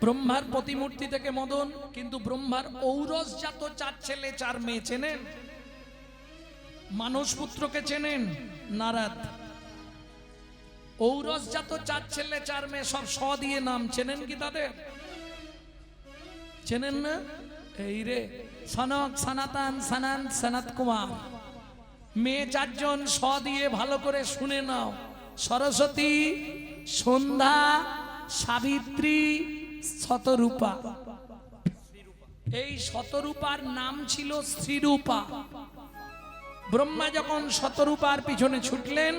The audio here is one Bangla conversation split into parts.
ব্রহ্মার প্রতিমূর্তি থেকে মদন, কিন্তু ব্রহ্মার ঔরস জাত 4 ছেলে 4 মেয়ে চেনেন? মানস পুত্রকে চেনেন? নারদ। ঔরস জাত 4 ছেলে 4 মেয়ে, সব স দিয়ে নাম, চেনেন কি তাদের? চেনেন না? এই রে, সনক, সনাতন, সনন, সনত কুমার। মেয়ে 4 জন, স দিয়ে ভালো করে শুনে নাও। সরস্বতী, সন্ধ্যা, সাবিত্রী, শতরূপা। এই শতরূপার নাম ছিল শ্রীরূপা। ব্রহ্মা যখন শতরূপার পিছনে ছুটলেন,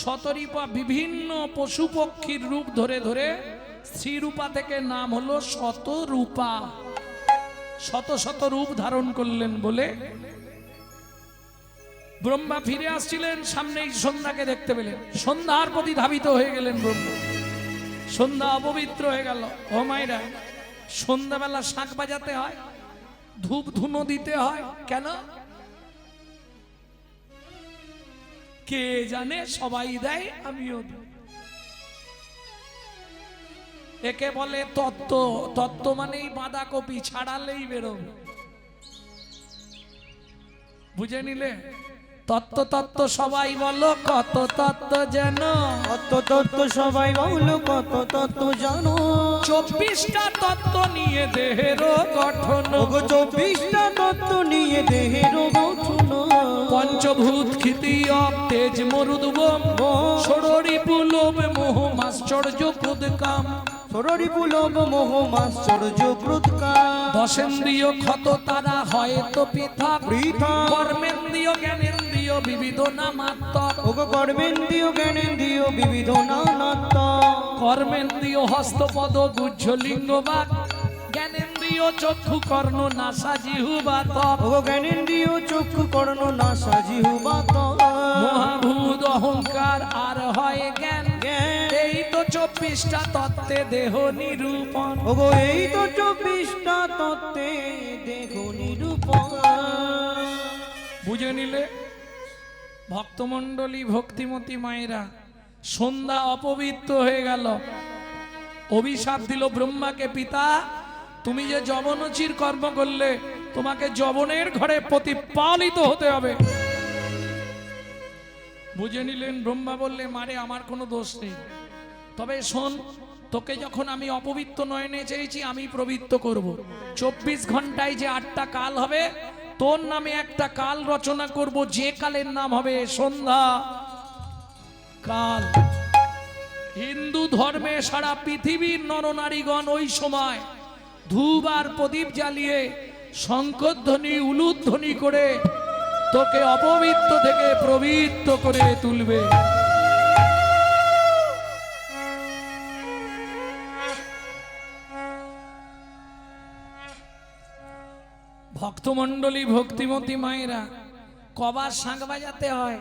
শতরূপা বিভিন্ন পশু পক্ষীর রূপ ধরে ধরে শ্রীরূপা থেকে নাম হলো শতরূপা। শত শত রূপ ধারণ করলেন বলে ব্রহ্মা ফিরে আসছিলেন, সামনেই সন্ধ্যাকে দেখতে পেলেন, সন্ধ্যার প্রতি ধাবিত হয়ে গেলেন ব্রহ্মা। সন্ধ্যা অপবিত্র হয়ে গেল। ও মায়েরা, সন্ধ্যাবেলা শাঁখ বাজাতে হয়, ধূপ ধুনো দিতে হয়, কেন? কে জানে, সবাই দেয়, আমিও দিই। একে বলে তত্ত্ব। তত্ত্ব মানেই বাঁধাকপি, ছাড়ালেই বেরোবে। বুঝে নিলে? তত্ত্ব তত্ত্ব সবাই বলো, কত তত্ত্ব যেন, কত তত্ত্ব সবাই বলো, কত তত্ত্ব জানো। 24টা তত্ত্ব নিয়ে দেহের গঠন, 24টা তত্ত্ব নিয়ে দেহের গঠন। পঞ্চভূত ক্ষিতি অব তেজ মরুদ্গম, ষড়রি পুলব মোহ মাশ্চর্য কুদকাম, ষড়রি পুলব মোহ মাশ্চর্য ক্রোধকাম। দশেন্দ্রিয় ক্ষত তারা হয়তো পৃথক, পৃথক। কর্মেন্দ্রিয় জ্ঞানেন্দ্রিয় বিবিধ নামাত্মক, ওগো কর্মেন্দ্রিয় জ্ঞানেন্দ্রিয় বিবিধ নানাত্মক। কর্মেন্দ্রিয় হস্তপদ গুহ্য লিঙ্গ বাক, জ্ঞানেন্দ্রিয় চক্ষু কর্ণ নাসা জিহ্বা ত্বক, ওগো জ্ঞানেন্দ্রিয় চক্ষু কর্ণ নাসা জিহ্বা ত্বক। মহাভূত অহংকার আর হয় জ্ঞান, এই তো 24টা তত্ত্বে দেহ নিরূপণ। ওগো এই তো 24টা তত্ত্বে দেহ নিরূপণ। বুঝে নিলে? ভক্তমণ্ডলী, ভক্তিমতী মায়েরা, সন্ধ্যা অপবিত্র হয়ে গেল। অভিশাপ দিল ব্রহ্মাকে, পিতা তুমি যে যবনোচির কর্ম করলে, তোমাকে যবনের ঘরে প্রতিপালিত হতে হবে। বুঝে নিলেন? ব্রহ্মা বললে, মারে আমার কোনো দোষ নেই, তবে শোন, তোকে যখন আমি অপবিত্র নয়নে চেয়েছি, আমি পবিত্র করব। 24 ঘন্টায় যে 8টা কাল হবে, তোর নামে একটা কাল রচনা করব, যে কালের নাম হবে সন্ধ্যা কাল। হিন্দু ধর্মে সারা পৃথিবীর নরনারীগণ ওই সময় ধূপ আর প্রদীপ জ্বালিয়ে শঙ্খধ্বনি উলুধ্বনি করে তোকে অপবিত্র থেকে পবিত্র করে তুলবে। ভক্তমণ্ডলী, ভক্তিমতী মায়েরা, কবার শাঁখ বাজাতে হয়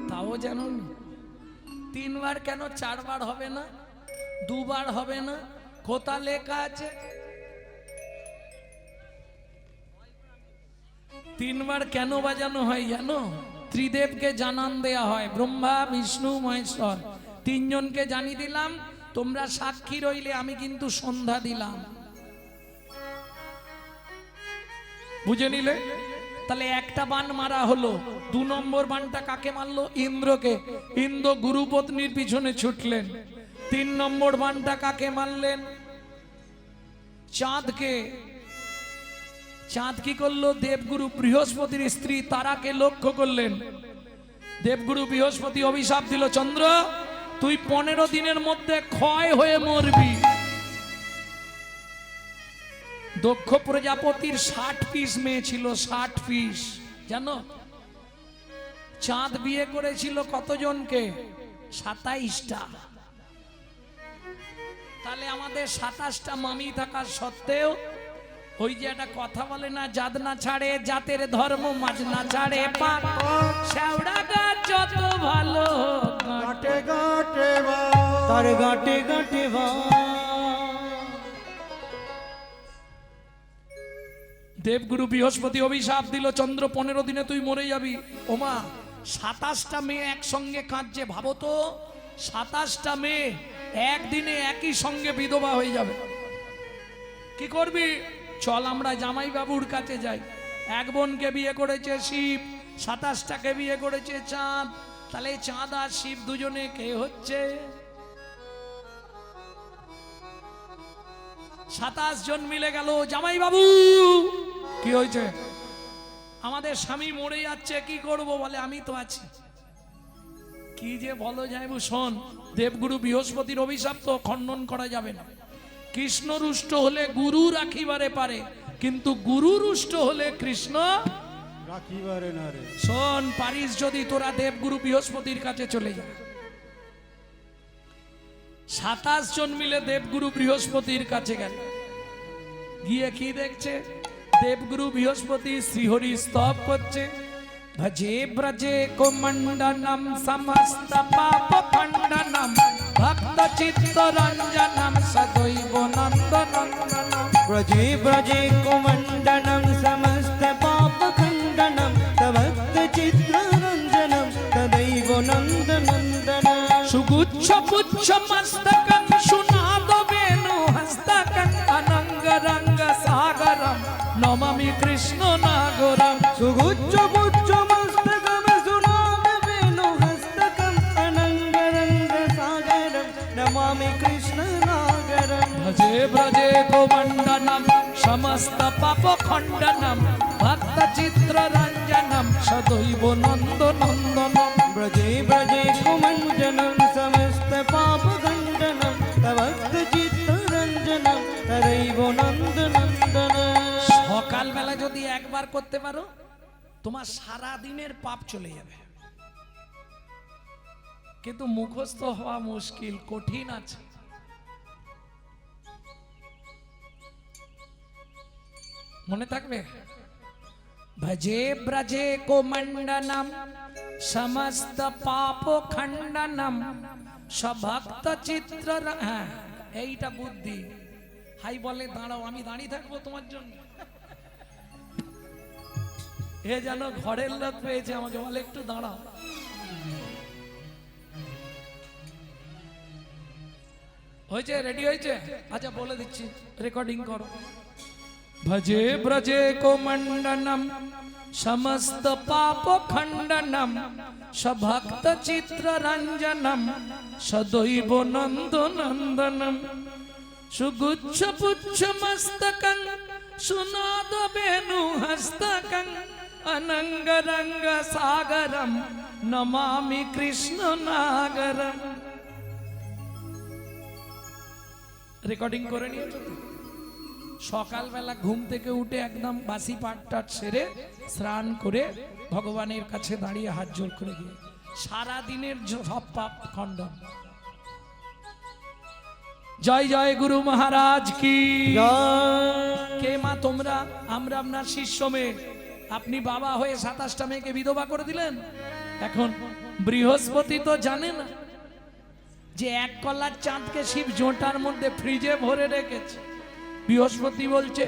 তাও জানুন? 3 বার কেন? 4 বার হবে না? 2 বার হবে না? কোথা লেখা আছে? 3 বার কেন বাজানো হয় জানো? ত্রিদেবকে জানান দেয়া হয়, ব্রহ্মা বিষ্ণু মহেশ্বর 3 জনকে জানিয়ে দিলাম, তোমরা সাক্ষী রইলে, আমি কিন্তু সন্ধ্যা দিলাম। বুঝে নিলে? তাহলে একটা বান মারা হলো। 2 নম্বর বানটা কাকে মারলো? ইন্দ্রকে। ইন্দ্র গুরুপত্নীর পিছনে ছুটলেন। 3 নম্বর বানটা কাকে মারলেন? চাঁদকে। চাঁদ কি করলো? দেবগুরু বৃহস্পতির স্ত্রী তারাকে লক্ষ্য করলেন। দেবগুরু বৃহস্পতি অভিশাপ দিল, চন্দ্র তুই 15 দিনের মধ্যে ক্ষয় হয়ে মরবি। দক্ষ প্রজাপতির 60 পিস মেয়ে ছিল, 60 পিস, জানো? চাঁদ বিয়ে করেছিল কতজনকে? 27টা। তাহলে আমাদের 27টা মামি থাকার সত্ত্বেও ওই যে একটা কথা বলে না, জাত না ছাড়ে জাতের ধর্ম, মাছ না ছাড়ে পাপ, শেওড়া গাছ যত ভালো গাটে গাটে বা তার গাটে গাটে বা। দেবগুরু বৃহস্পতি অভিশাপ দিল, চন্দ্র 15 দিনে তুই মরে যাবি। ওমা, 27টা মেয়ে একসঙ্গে কাঁদছে। ভাবো তো, 27টা মেয়ে একদিনে একই সঙ্গে বিধবা হয়ে যাবে। কি করবি? চল আমরা জামাই বাবুর কাছে যাই। এক বোনকে বিয়ে করেছে শিব, 27টাকে বিয়ে করেছে চাঁদ। তাহলে চাঁদ আর শিব দুজনে কে হচ্ছে? 27 জন মিলে গেল, জামাই বাবু কি হয়েছে? আমাদের স্বামী মরে যাচ্ছে, কি করব? বলে আমি তো আছি। কি যে বলো যাইবু, শোন, দেবগুরু বৃহস্পতির অভিশাপ তো খণ্ডন করা যাবে না। কৃষ্ণ রুষ্ট হলে গুরু রাখিবারে পারে, কিন্তু গুরু রুষ্ট হলে কৃষ্ণ রাখিবারে না রে। শোন, পারিস যদি তোরা দেবগুরু বৃহস্পতির কাছে চলে যা। 27 জন মিলে দেবগুরু বৃহস্পতির কাছে গেল। গিয়ে কি দেখছে? দেবগুরু বৃহস্পতি শ্রীহরি স্তব করছে। ভজে ব্রজে কুমণ্ডনম সমস্ত পাপ খণ্ডনম ভক্ত চিত্ত রঞ্জনম সদৈব নন্দনন্দনম। ব্রজে ব্রজে কুমণ্ডনম সমস্ত পাপ খণ্ডনম ভক্ত চিত্র রঞ্জনম তদৈব নন্দনন্দনম। সুগুচ্ছ পুচ্ছ মস্তকং সুনাদ বেণু হস্তকং অনঙ্গ রঙ্গ সাগরম নমামি কৃষ্ণ নাগরম। সুগুচ্ছ পুচ্ছ মস্তকম সুনাদ বেণু হস্তকম অনঙ্গ রঙ্গ সাগরম নমামি কৃষ্ণ নাগরম। ভজে ব্রজে গোমণ্ডনম সমস্ত পাপ খণ্ডনম ভক্ত চিত্র রঞ্জনম সদৈব নন্দ নন্দনম। ব্রজে ব্রজে কুমণ্ডনম সমস্ত পাপ খণ্ডনম ভক্ত চিত্ত রঞ্জনম তদৈব নন্দনন্দনম। সকালবেলা যদি একবার করতে পারো, তোমার সারা দিনের পাপ চলে যাবে। কিন্তু মুখস্থ হওয়া মুশকিল, কঠিন আছে। মনে থাকবে? ভজে ব্রজে কোমণ্ডনম সমস্ত পাপ খণ্ডনম সভক্ত চিত্র। হ্যাঁ, এইটা বুদ্ধি। হাই বলে দাঁড়াও, আমি দাঁড়িয়ে থাকবো তোমার জন্য। এ যেন ঘরের লোক পেয়েছে, আমাকে বলে একটু দাঁড়াও। হয়েছে? রেডি হয়েছে? আচ্ছা বলে দিচ্ছি, রেকর্ডিং করো। ভজে ব্রজে কোমণ্ডনম সমস্ত পাপ খণ্ডনম সভক্ত চিত্র রঞ্জনম সদৈব নন্দ নন্দনম। সুগুচ্ছ পুচ্ছ মস্তকং সুনাদ বেণু হস্তকং অনঙ্গ রঙ্গ সাগরম নমামি কৃষ্ণ নাগরম। রেকর্ডিং করে নিয়েছো তো? সকালবেলা ঘুম থেকে উঠে একদম বাসি পাট টাট সেরে স্নান করে ভগবানের কাছে দাঁড়িয়ে হাত জোর করে গিয়ে সারা দিনের সব পাপ খণ্ডন। জয় জয় গুরু মহারাজ কি। কে মা তোমরা? আমরা আপনার শিষ্য মেয়ে। আপনি বাবা হয়ে 27টা মেয়েকে বিধবা করে দিলেন। এখন বৃহস্পতি তো জানে না যে এক কলার চাঁদকে শিব জোটার মধ্যে ফ্রিজে ভরে রেখেছে। বৃহস্পতি বলছে,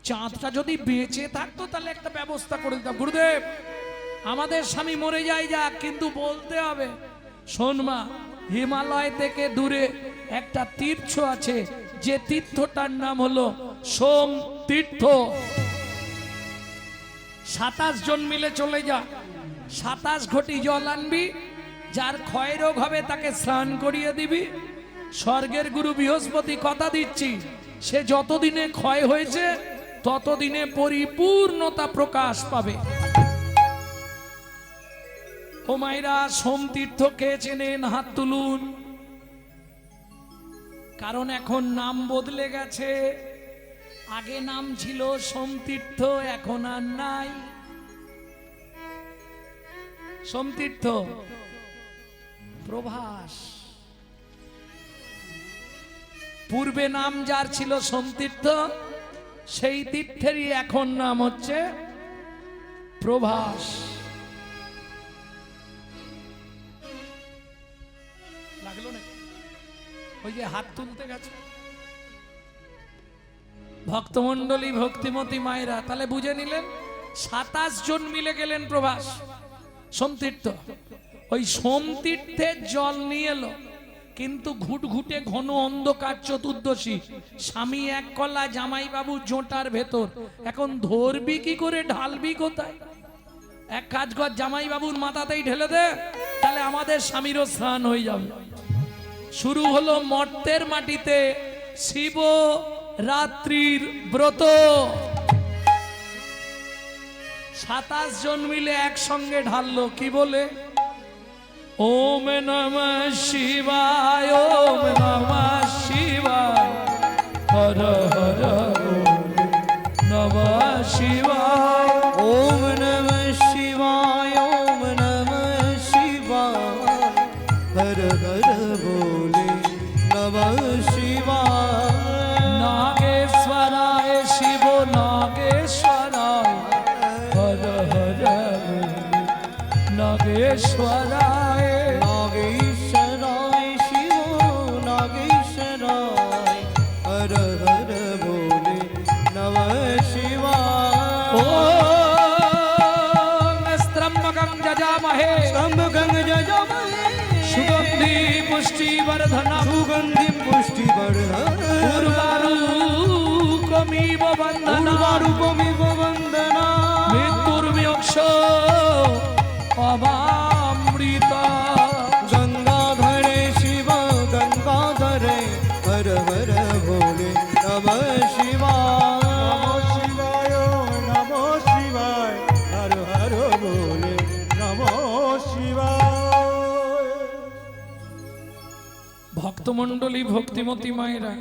চাঁদটা যদি বেঁচে থাকতো তাহলে একটা ব্যবস্থা করে দিতাম। গুরুদেব, আমাদের স্বামী মরে যায় যাক, কিন্তু বলতে হবে, শোন মা, হিমালয় থেকে দূরে একটা তীর্থ আছে, যে তীর্থটার নাম হলো সোম তীর্থ। 27 জন মিলে চলে যা, 27 ঘটি জল আনবি, যার ক্ষয় রোগ হবে তাকে স্নান করিয়ে দিবি। স্বর্গের গুরু বৃহস্পতি কথা দিচ্ছি, সে যতদিনে ক্ষয় হয়েছে ততদিনে পরিপূর্ণতা প্রকাশ পাবে। ও মায়েরা, সোমতীর্থ কে চেনেন? হাত তুলুন। কারণ এখন নাম বদলে গেছে। আগে নাম ছিল সোমতীর্থ, এখন আর নাই। সোমতীর্থ প্রভাস। পূর্বে নাম যার ছিল সোমতীর্থ, সেই তীর্থেরই এখন নাম হচ্ছে প্রভাস। লাগলো না? ওই যে হাত তুলতে গেছে ভক্তমন্ডলী, ভক্তিমতী মায়েরা, তাহলে বুঝে নিলেন 27 জন মিলে গেলেন প্রভাস সোমতীর্থ। ওই সোমতীর্থের জল নিয়ে এলো কিন্তু ঘুটঘুটে ঘন অন্ধকার চতুর্দশী, স্বামী এক কলা, জামাইবাবু জোটার ভেতর। এখন ধরবি কি করে, ঢালবি কোথায়? এক কাজ কর, জামাইবাবুর মাথাতেই ঢেলে দে, তাহলে আমাদের স্বামীরও স্নান হয়ে যাবে। শুরু হলো মর্তের মাটিতে শিব রাত্রির ব্রত। 27 জন মিলে একসঙ্গে ঢাললো, কি বলে? ওম নমঃ শিবায়, ওম নমঃ শিবায়, হর হর বলে নমঃ শিবায়। ওম নমঃ শিবায়, ওম নমঃ শিবায়, হর হর বলে নমঃ শিবায়। নাগেশ্বরায় শিব নাগেশ্বরায়, হর হর বলে নাগেশ্বরায়। নাগেশ্বরায় শিব নাগেশ্বরায়, হর হর বলে নমঃ শিবায়। ওম স্তম্ভকং যজামহে স্তম্ভকং যজামহে সুগন্ধি পুষ্টিবর্ধনম সুগন্ধিম পুষ্টিবর্ধনম উর্বারুকমিব বন্ধনম উর্বারুকমিব বন্দনাম মৃত্যুর্মোক্ষ অবামৃতা। গঙ্গাধরে শিব গঙ্গাধরে, হর হর ভোলে নমঃ শিবায়। নমঃ শিবায় নমঃ শিবায় হর হর বলে নমঃ শিবায়। ভক্তমণ্ডলী, ভক্তিমতী মায়েরা,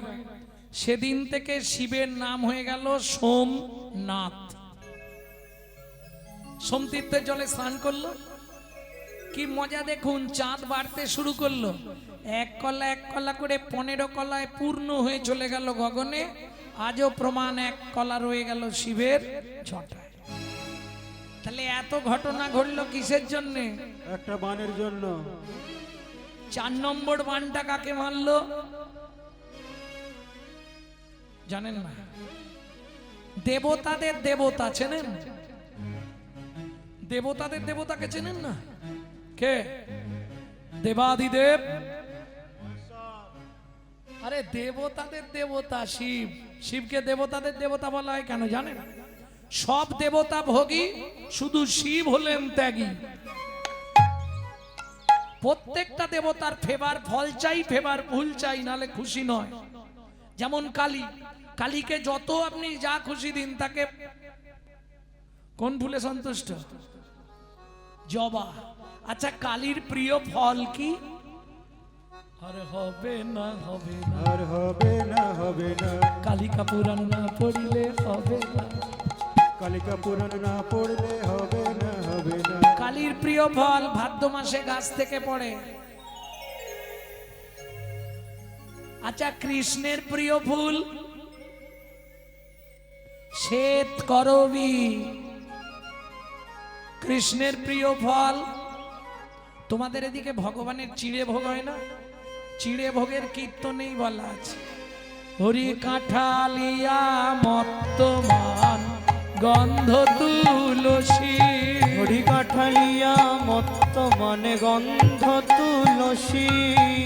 সেদিন থেকে শিবের নাম হয়ে গেল সোমনাথ। সোমতীর্থের জলে স্নান করলো, কি মজা দেখুন, চাঁদ বাড়তে শুরু করলো। এক কলা এক কলা করে 15 কলায় পূর্ণ হয়ে চলে গেল গগনে। আজও প্রমাণ, এক কলা রয়ে গেল শিবের জটায়। তাহলে এত ঘটনা ঘটলো কিসের জন্যে? একটা বানের জন্য। 4 নম্বর বানটা কাকে মারলো জানেন না? দেবতাদের দেবতা চেনেন? দেবতাদের দেবতাকে চেনেন না? কে? দেবাদিদেব। আরে দেবতাদের দেবতা শিব। শিবকে দেবতাদের দেবতা বলা হয় কেন জানেন? সব দেবতা ভোগী, শুধু শিব হলেন ত্যাগী। প্রত্যেকটা দেবতার ফেভার ফল চাই, ফেভার ভুল চাই, নালে খুশি নয়। যেমন কালী, কালীকে যত আপনি যা খুশি দিন, তাকে কোন ফুলে সন্তুষ্ট? জবা। আচ্ছা, কালীর প্রিয় ফল কি? আরে হবে না, হবে না, আর হবে না হবে না, কালিকা পুরাণ না পড়িলে হবে না। কালিকা পুরাণ না পড়লে হবে না হবে না। কালীর প্রিয় ফল ভাদ্র মাসে গাছ থেকে পড়ে। আচ্ছা, কৃষ্ণের প্রিয় ফুল শ্বেত করবী। কৃষ্ণের প্রিয় ফল। তোমাদের এদিকে ভগবানের চিড়ে ভোগ হয় না? চিড়ে ভোগের কীর্তনেই বলা আছে, হরি কাঁঠালিয়া মত্তমান গন্ধ তুলসী। হরি কাঠালিয়া মত্ত মানে গন্ধ তুলসী।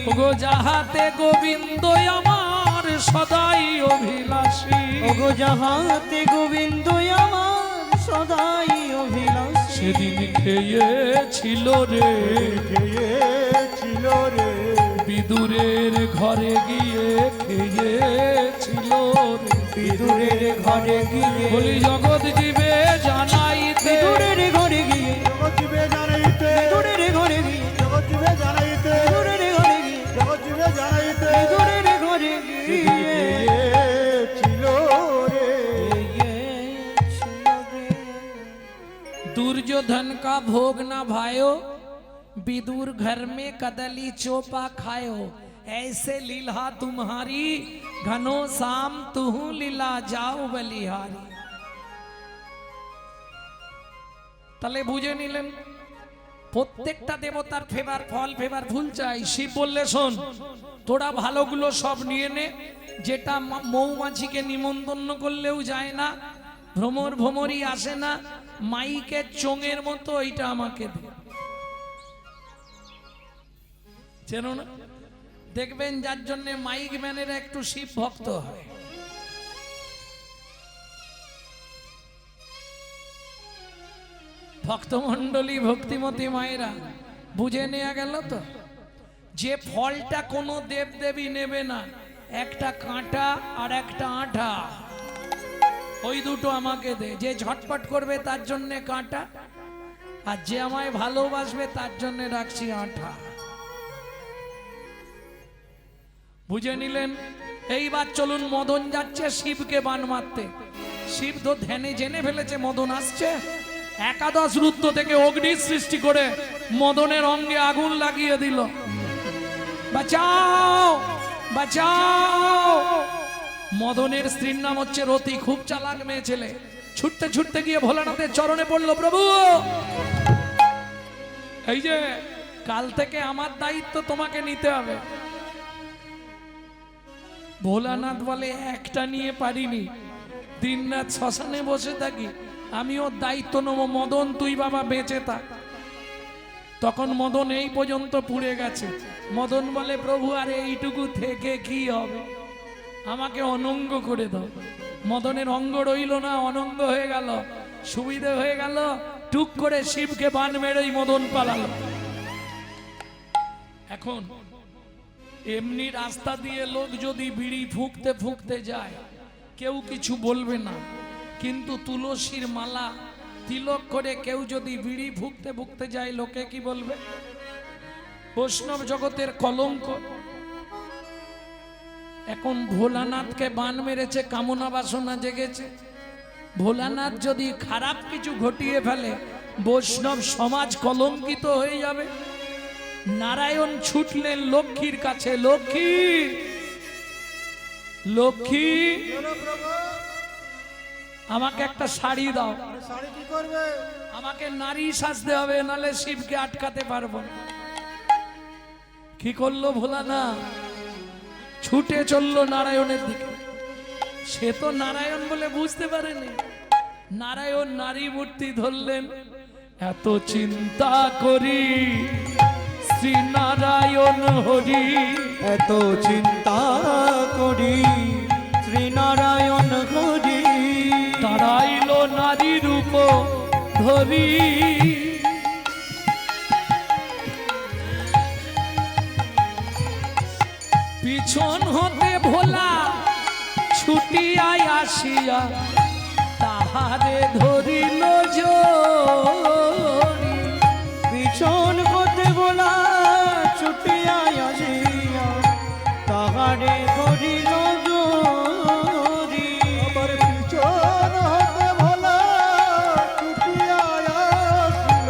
ওগো যাহাতে গোবিন্দ আমার সদাই অভিলাষী। ওগো যাহাতে গোবিন্দ আমার সদাই অভিলাষী। সেদিন খেয়েছিল রে, খেয়েছিল রে, বিদুরের ঘরে গিয়ে খেয়েছিল রে। বিদুরের ঘরে গিয়ে, বলি জগৎ জীবে জানাইতে, বিদুরের ঘরে গিয়ে, জগৎ জীবে জানাইতে, বিদুরের ঘরে গিয়ে, জগৎ জীবে জানাইতে, বিদুরের ঘরে গিয়ে, জগৎ জীবে জানাইতে, বিদুরের ঘরে গিয়ে খেয়েছিল রে। दुर्योधन का भोग ना भायो, विदुर घर में कदली चोपा खायो। ऐसे लीला तुम्हारी, घनो शाम तुहु लीला जाओ बलिहारी। তাহলে বুঝে নিলেন, প্রত্যেকটা দেবতার ফেভার ফল, ফেভার ভুল চাই। শিব বললে শোন, তোরা ভালোগুলো সব নিয়ে নে, যেটা মৌমাছিকে নিমন্ত্রণ করলেও যায় না, ভ্রমর ভ্রমরই আসে না, মাইকের চোঙের মতো, এইটা আমাকে দে। চেনো না? দেখবেন যার জন্য মাইক ম্যানেরা একটু শিব ভক্ত হয়। ভক্তমণ্ডলী ভক্তিমতী মায়েরা বুঝে নেওয়া গেল তো, যে ফলটা কোনো দেবদেবী নেবে না, একটা কাঁটা আর একটা আঠা, ওই দুটো আমাকে দে। যে ঝটপট করবে তার জন্য কাঁটা, আর যে আমায় ভালোবাসবে তার জন্য রাখছি আঠা। বুঝে নিলেন? এইবার চলুন, মদন যাচ্ছে শিবকে বান মারতে। শিব তো ধ্যানে জেনে ফেলেছে মদন আসছে, একাদশ রুদ্র থেকে অগ্নি সৃষ্টি করে মদনের অঙ্গে আগুন লাগিয়ে দিল। বাঁচাও বাঁচাও। মদনের স্ত্রীর নাম হচ্ছে রতি, খুব চালাক মেয়ে ছেলে। ছুটতে ছুটতে গিয়ে ভোলানাথের চরণে পড়লো, প্রভু এই যে কাল থেকে আমার দায়িত্ব তোমাকে নিতে হবে। ভোলানাথ বলে, একটা নিয়ে পারিনি, দিন রাত শ্মশানে বসে থাকি, আমি ওর দায়িত্ব নেব। মদন তুই বাবা বেঁচে থাক। তখন মদন এই পর্যন্ত পুড়ে গেছে। মদন বলে, প্রভু আর এইটুকু থেকে কি হবে, আমাকে অনঙ্গ করে দাও। মদনের অঙ্গ রইল না, অনঙ্গ হয়ে গেল। সুবিধে হয়ে গেল, টুক করে শিবকে বান মেরেই মদন পালালো। এখন এমনি রাস্তা দিয়ে লোক যদি বিড়ি ফুঁকতে ফুঁকতে যায়, কেউ কিছু বলবে না, কিন্তু তুলসীর মালা তিলক করে কেউ যদি বিড়ি ফুঁকতে ফুঁকতে যায়, লোকে কি বলবে? বৈষ্ণব জগতের কলঙ্ক। এখন ভোলানাথকে বান মেরেছে, কামনা বাসনা জেগেছে। ভোলানাথ যদি খারাপ কিছু ঘটিয়ে ফেলে, বৈষ্ণব সমাজ কলঙ্কিত হয়ে যাবে। নারায়ণ ছুটলেন লক্ষ্মীর কাছে, লক্ষ্মী লক্ষ্মী আমাকে একটা শাড়ি দাও। শাড়ি কি করবে? আমাকে নারী সাজতে হবে, নালে শিবকে আটকাতে পারবো না। কি করলো ভোলানাথ? ছুটে চললো নারায়ণের দিকে। সে তো নারায়ণ বলে বুঝতে পারেনি। নারায়ণ নারী মূর্তি ধরলেন। এত চিন্তা করি শ্রী নারায়ণ হরি, এত চিন্তা করি শ্রীনারায়ণ হরি, দাঁড়াইলো নারী রূপ ধরি। পিছন হতে ভোলা ছুটিয়া আসিয়া তাহারে ধরিল জড়ি। পিছন হতে বলা ছুটিয়া আসিয়া তাহারে ধরিল জড়ি। আবার পিছন হতে ভোলা ছুটিয়া আসিল,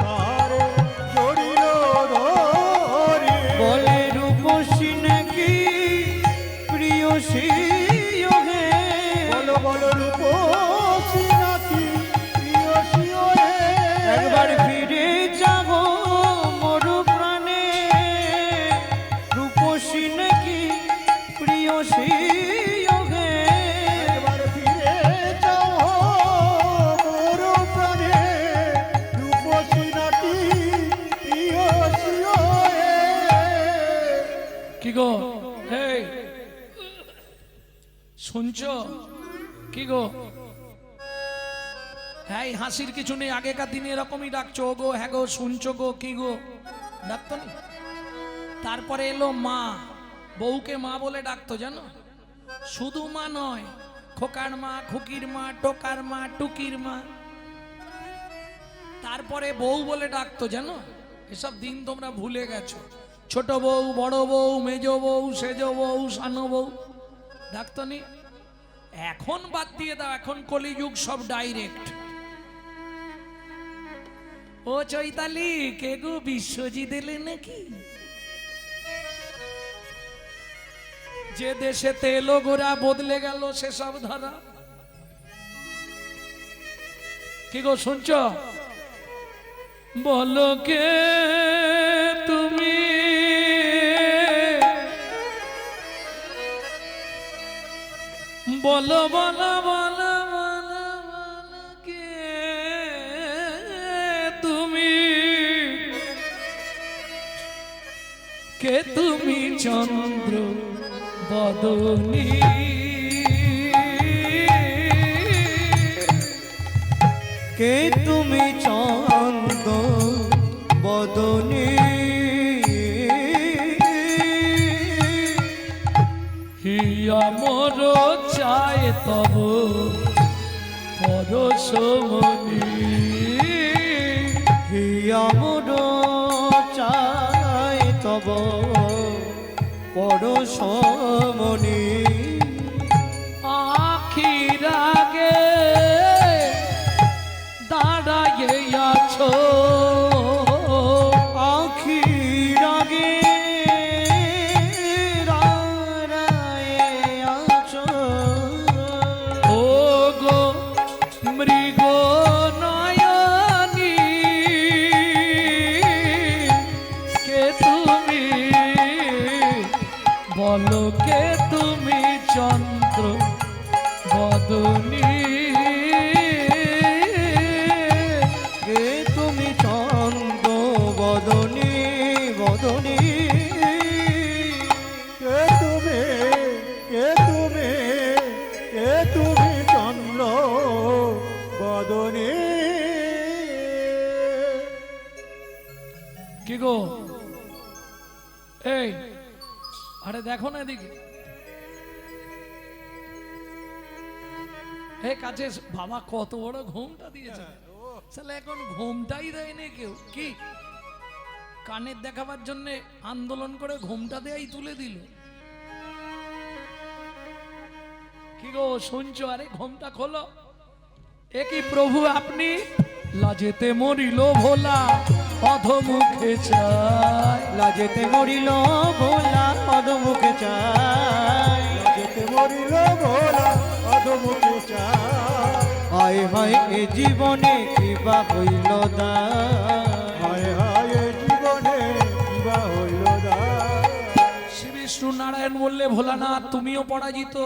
তারে জড়িল ধরি। বলে রূপসী নাকি প্রিয়সী হে, বলো বলো রূপসী নাকি প্রিয়সী হে। একবার ফিরে যাব মোর প্রাণে, রূপসী নাকি প্রিয়সী হে। একবার ফিরে যাও মোর প্রাণে, রূপসী নাকি প্রিয়সী হে। কি গো, এই শুনছো? কি গো, হ্যাঁ হাসির কিছু নেই। আগেকার দিনে এরকমই ডাকছো, ও গো, হ্যাঁ গো, শুনছো গো, কি গো, ডাকতো নি? তারপরে এলো মা, বউকে মা বলে ডাকতো, জানো? শুধু মা নয়, খোকার মা, খুকির মা, টোকার মা, টুকির মা। তারপরে বউ বলে ডাকতো, জানো? এসব দিন তোমরা ভুলে গেছো। ছোট বউ, বড় বউ, মেজ বউ, সেজ বউ, সানো বউ ডাকতো নি? এখন বাদ দিয়ে দাও, এখন কলিযুগ, সব ডাইরেক্ট। ও চৈতালি, কে গো, বিশ্বজিৎ এলে নাকি? যে দেশে তেল গোড়া বদলে গেল সেসব ধারা। কি গো, শুনছ? বলো কে তুমি, বলো বলো বলো বলো বলো কে তুমি, কে তুমি চন্দ্র বদনী কে তুমি চন্দ বদনী হিয়া মোর চায় তব পরশমণি হিয়া মোর চাই তব পরশমণি আখির আগে দাঁড়াইয়ে আছো আখির আগে দাঁড়ায়ে আছো ও গো মৃগ নয়নী কে তুমি বলো কে তুমি চন্দ্র বদনী কে তুমি চন্দ বদনী বদনী কে তুমি কে তুমি কে তুমি চন্দ্র বদনী কি গো এই আরে দেখো না এদিকে এই কাছে বাবা কত বড় ঘুমটা দিয়েছে তাহলে এখন ঘুমটাই দেয়নি কেউ কি কানের দেখাবার জন্য আন্দোলন করে ঘুমটা দেয়াই তুলে দিল কি গো শুনছো আরে ঘুমটা খোলো এ কি প্রভু আপনি লাজেতে মরিল ভোলা অধমুখে চায় লাজেতে মরিল ভোলা পদমুখে চাই যেতে মরিল ভোলা অধমুখে চায় হায় হায় এ জীবনে কিবা হইল দায় হায় হায় এ জীবনে কিবা হইল দায় শ্রী বিষ্ণু নারায়ণ বললে ভোলানাথ তুমিও পরাজিত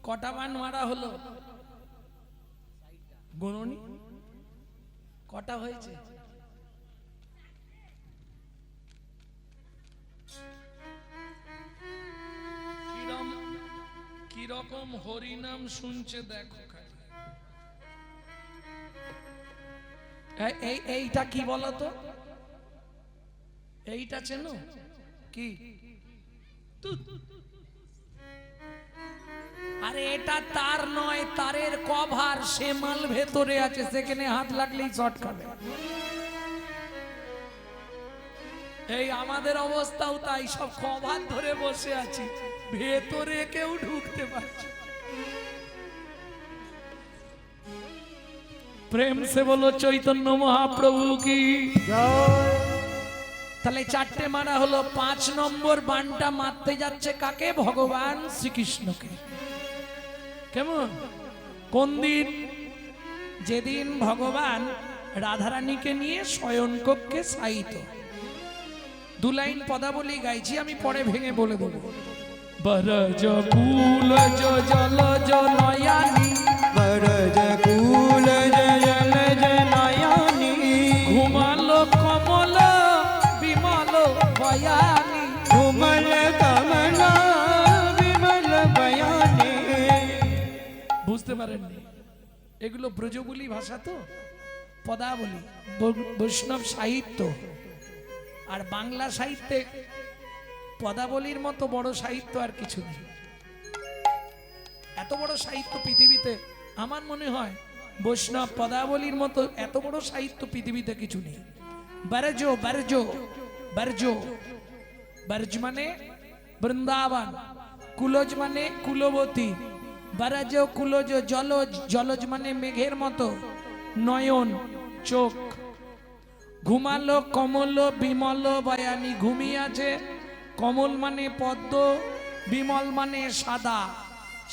কটা বান মারা হলো গুণনি কটা হয়েছে কিরকম হরিনাম শুনছে দেখো এইটা কি বলতো এইটা চেনো কি আরে এটা তার নয় তারের কভার সে মাল ভেতরে আছে সেখানে হাত লাগলেই শর্ট খাবে এই আমাদের অবস্থাও তাই সব কভার ধরে বসে আছি ভেতরে কেউ ঢুকতে পারছে প্রেম সে বলো চৈতন্য মহাপ্রভু কি জয় তাহলে চারটে মারা হলো 5 নম্বর বানটা মারতে যাচ্ছে কাকে ভগবান শ্রীকৃষ্ণকে কেমন কোন দিন যেদিন ভগবান রাধারানীকে নিয়ে শয়নকক্ষে শায়িত 2 লাইন পদাবলী গাইছি আমি পরে ভেঙে বলে দেবো বরজ কুল জল নয়ানি বরজ কুল জল নয়নি ঘুমালো কমল বিমল বয়ানি ঘুমল কমল বিমল বয়ানি বুঝতে পারেননি এগুলো ব্রজবুলি ভাষা তো পদাবলী বৈষ্ণব সাহিত্য আর বাংলা সাহিত্যে পদাবলীর মতো বড় সাহিত্য আর কিছু নেই এত বড় সাহিত্য পৃথিবীতে আমার মনে হয় বৈষ্ণব পদাবলীর মতো এত বড় সাহিত্য পৃথিবীতে কিছু নেই বরজো বরজো বরজো বরজ মানে বৃন্দাবন কুলজ মানে কুলবতী বরজ কুলজ জলজ জলজ মানে মেঘের মতো নয়ন চোখ ঘুমালো কমল বিমল বয়ানি ঘুমিয়ে আছে কমল মানে পদ্ম বিমল মানে সাদা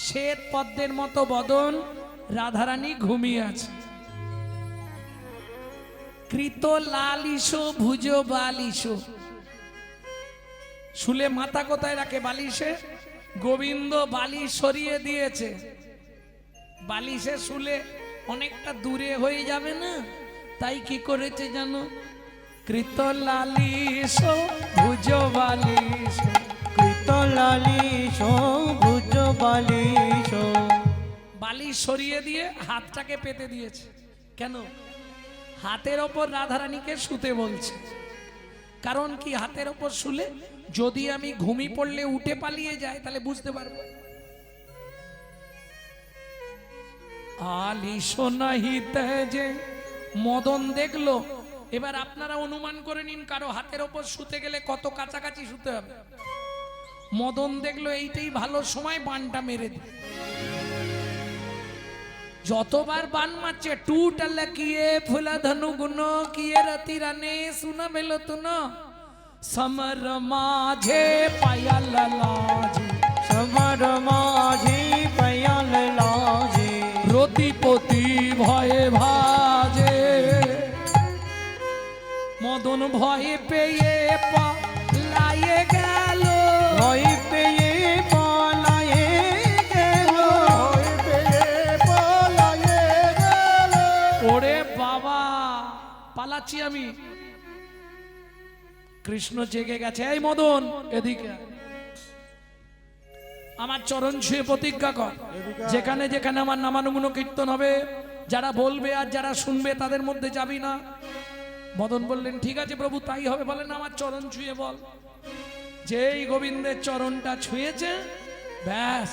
শ্বেত পদ্মের মতো বদন রাধারানী ঘুমিয়ে আছে কৃত লালিশো ভুজ বালিশো শুলে মাথা কোথায় রাখে বালিশে গোবিন্দ বালিশ সরিয়ে দিয়েছে বালিশে শুলে অনেকটা দূরে হয়ে যাবে না তাই কি করেছে জানো কৃত লালিস ভুজ বালিশ, কৃত লালিশ ভুজ বালিশ। বালিশ সরিয়ে দিয়ে হাতটাকে পেতে দিয়েছে। কেন? হাতের ওপর রাধারানীকে শুতে বলছে। কারণ কি? হাতের ওপর শুলে যদি আমি ঘুমি পড়লে উঠে পালিয়ে যাই তাহলে বুঝতে পারবো। আলিশ নাহি তেজে, মদন দেখলো। এবার আপনারা অনুমান করে নিন কারো হাতের ওপর শুতে গেলে কত কাছাকাছি শুতে হবে। মদন দেখলো এইটাই ভালো সময়, বানটা মেরে দিল। যতবার বান মারছে, টুটাল কিয়ে ফুলা ধনু গুণ কিয়ে রতি রানে সুনা বেলো তুন সমর মাঝে পায়াল লাজে, সমর মাঝে পায়াল লাজে। রতিপতি ভয়ে ভাজে, মদন ভয়ে পেয়ে পালায়ে গেল, ভয় পেয়ে পালায়ে গেল, ওরে বাবা পালাচ্ছি আমি। কৃষ্ণ জেগে গেছে। এই মদন এদিকে আয়। আমার চরণ ছুঁয়ে প্রতিজ্ঞা কর, যেখানে যেখানে আমার নামানুগুণ কীর্তন হবে, যারা বলবে আর যারা শুনবে তাদের মধ্যে যাবি না। মদন বললেন ঠিক আছে প্রভু তাই হবে। বলেন আমার চরণ ছুঁয়ে বল। যেই গোবিন্দের চরণটা ছুঁয়েছে, ব্যাস,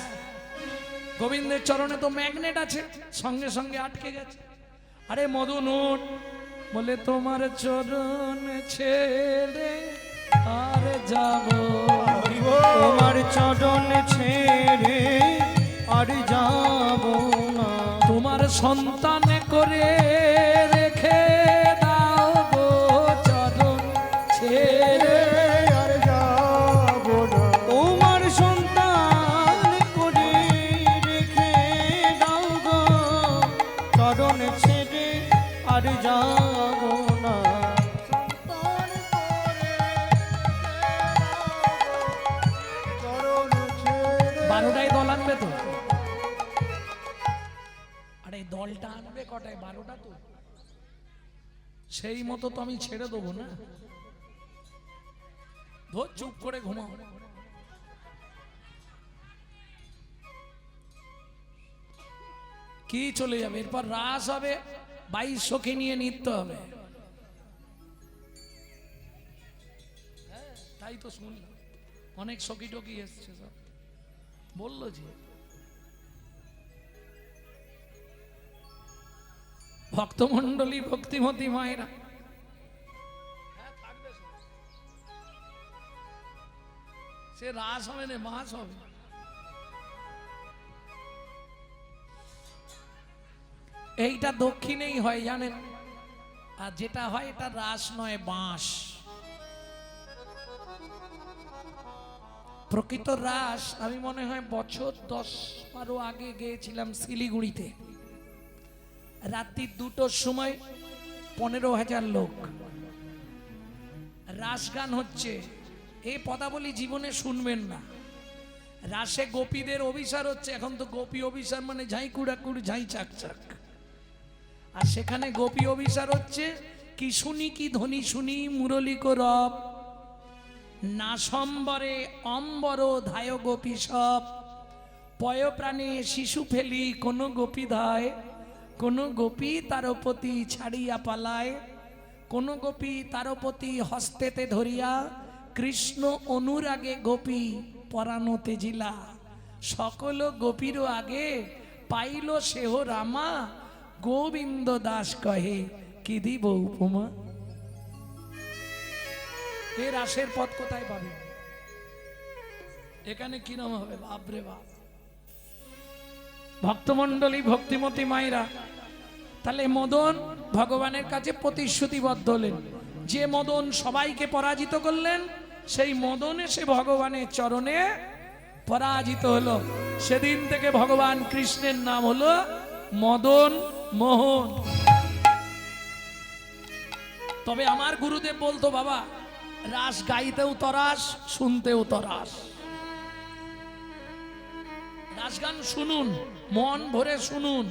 গোবিন্দের চরণে তো ম্যাগনেট আছে, সঙ্গে সঙ্গে আটকে গেছে। আরে মদন উঠ। বলে তোমার চরণ ছেড়ে আর যাব, তোমার চরণ ছেড়ে আর যাব না। তোমার সন্তান করে রেখে দাও গো চরণ ছেড়ে আর যাব না। তোমার সন্তান করে রেখে দাও গো চরণ ছেড়ে আর যাব না। চরণ ছেড়ে 12টায় দল আনবে তো? আরে দলটা আনবে কটায়? 12টা তো। সেই মতো তো আমি ছেড়ে দেবো না। ধর চুপ করে ঘুমাও। কি চলে যাবে? এরপর রাস হবে, 22 সখী নিয়ে নৃত্য হবে। তাই তো শুনলাম অনেক সখী টকি এসছে, সব বললো যে ভক্তমন্ডলী ভক্তিমতী মায়েরা সে রাস হবে না, মাস হবে। এইটা দক্ষিণেই হয় জানেন, আর যেটা হয় এটা রাস নয়, বাঁশ। প্রকৃত রাস আমি মনে হয় বছর 10-12 আগে গিয়েছিলাম শিলিগুড়িতে। রাত্রি 2টোর সময় 15,000 লোক, রাস গান হচ্ছে। এই পদাবলী জীবনে শুনবেন না। রাসে গোপীদের অভিসার হচ্ছে। এখন তো গোপী অভিসার মানে ঝাই কুড়াকুড় ঝাই চাকচাক। আর সেখানে গোপী অভিসার হচ্ছে কি শুনি কি ধ্বনি শুনি মুরলী রব না সম্বরে অম্বর ধায় গোপী সব পয় প্রাণে শিশু ফেলি কোন গোপী ধায়, কোন গোপী তারপতি ছাড়িয়া পালায়, কোন গোপী তারপতি হস্তেতে ধরিয়া কৃষ্ণ অনুরাগে গোপী পরানো তেজিলা, সকল গোপীরও আগে পাইল সেহ রামা, গোবিন্দ দাস কহে কি দিব উপমা। এর রাসের পথ কোথায় পাবে? এখানে কি নাম হবে? বাপরে বাপ। ভক্তমন্ডলী ভক্তিমতী মায়েরা, তাহলে মদন ভগবানের কাছে প্রতিশ্রুতিবদ্ধ হলেন। যে মদন সবাইকে পরাজিত করলেন, সেই মদন এসে ভগবানের চরণে পরাজিত হলো। সেদিন থেকে ভগবান কৃষ্ণের নাম হলো মদন মোহন। তবে আমার গুরুদেব বলতো, বাবা রাস গাইতেও তরাস, শুনতেও তরাস। রাস গান শুনুন, মন ভরে শুনুন,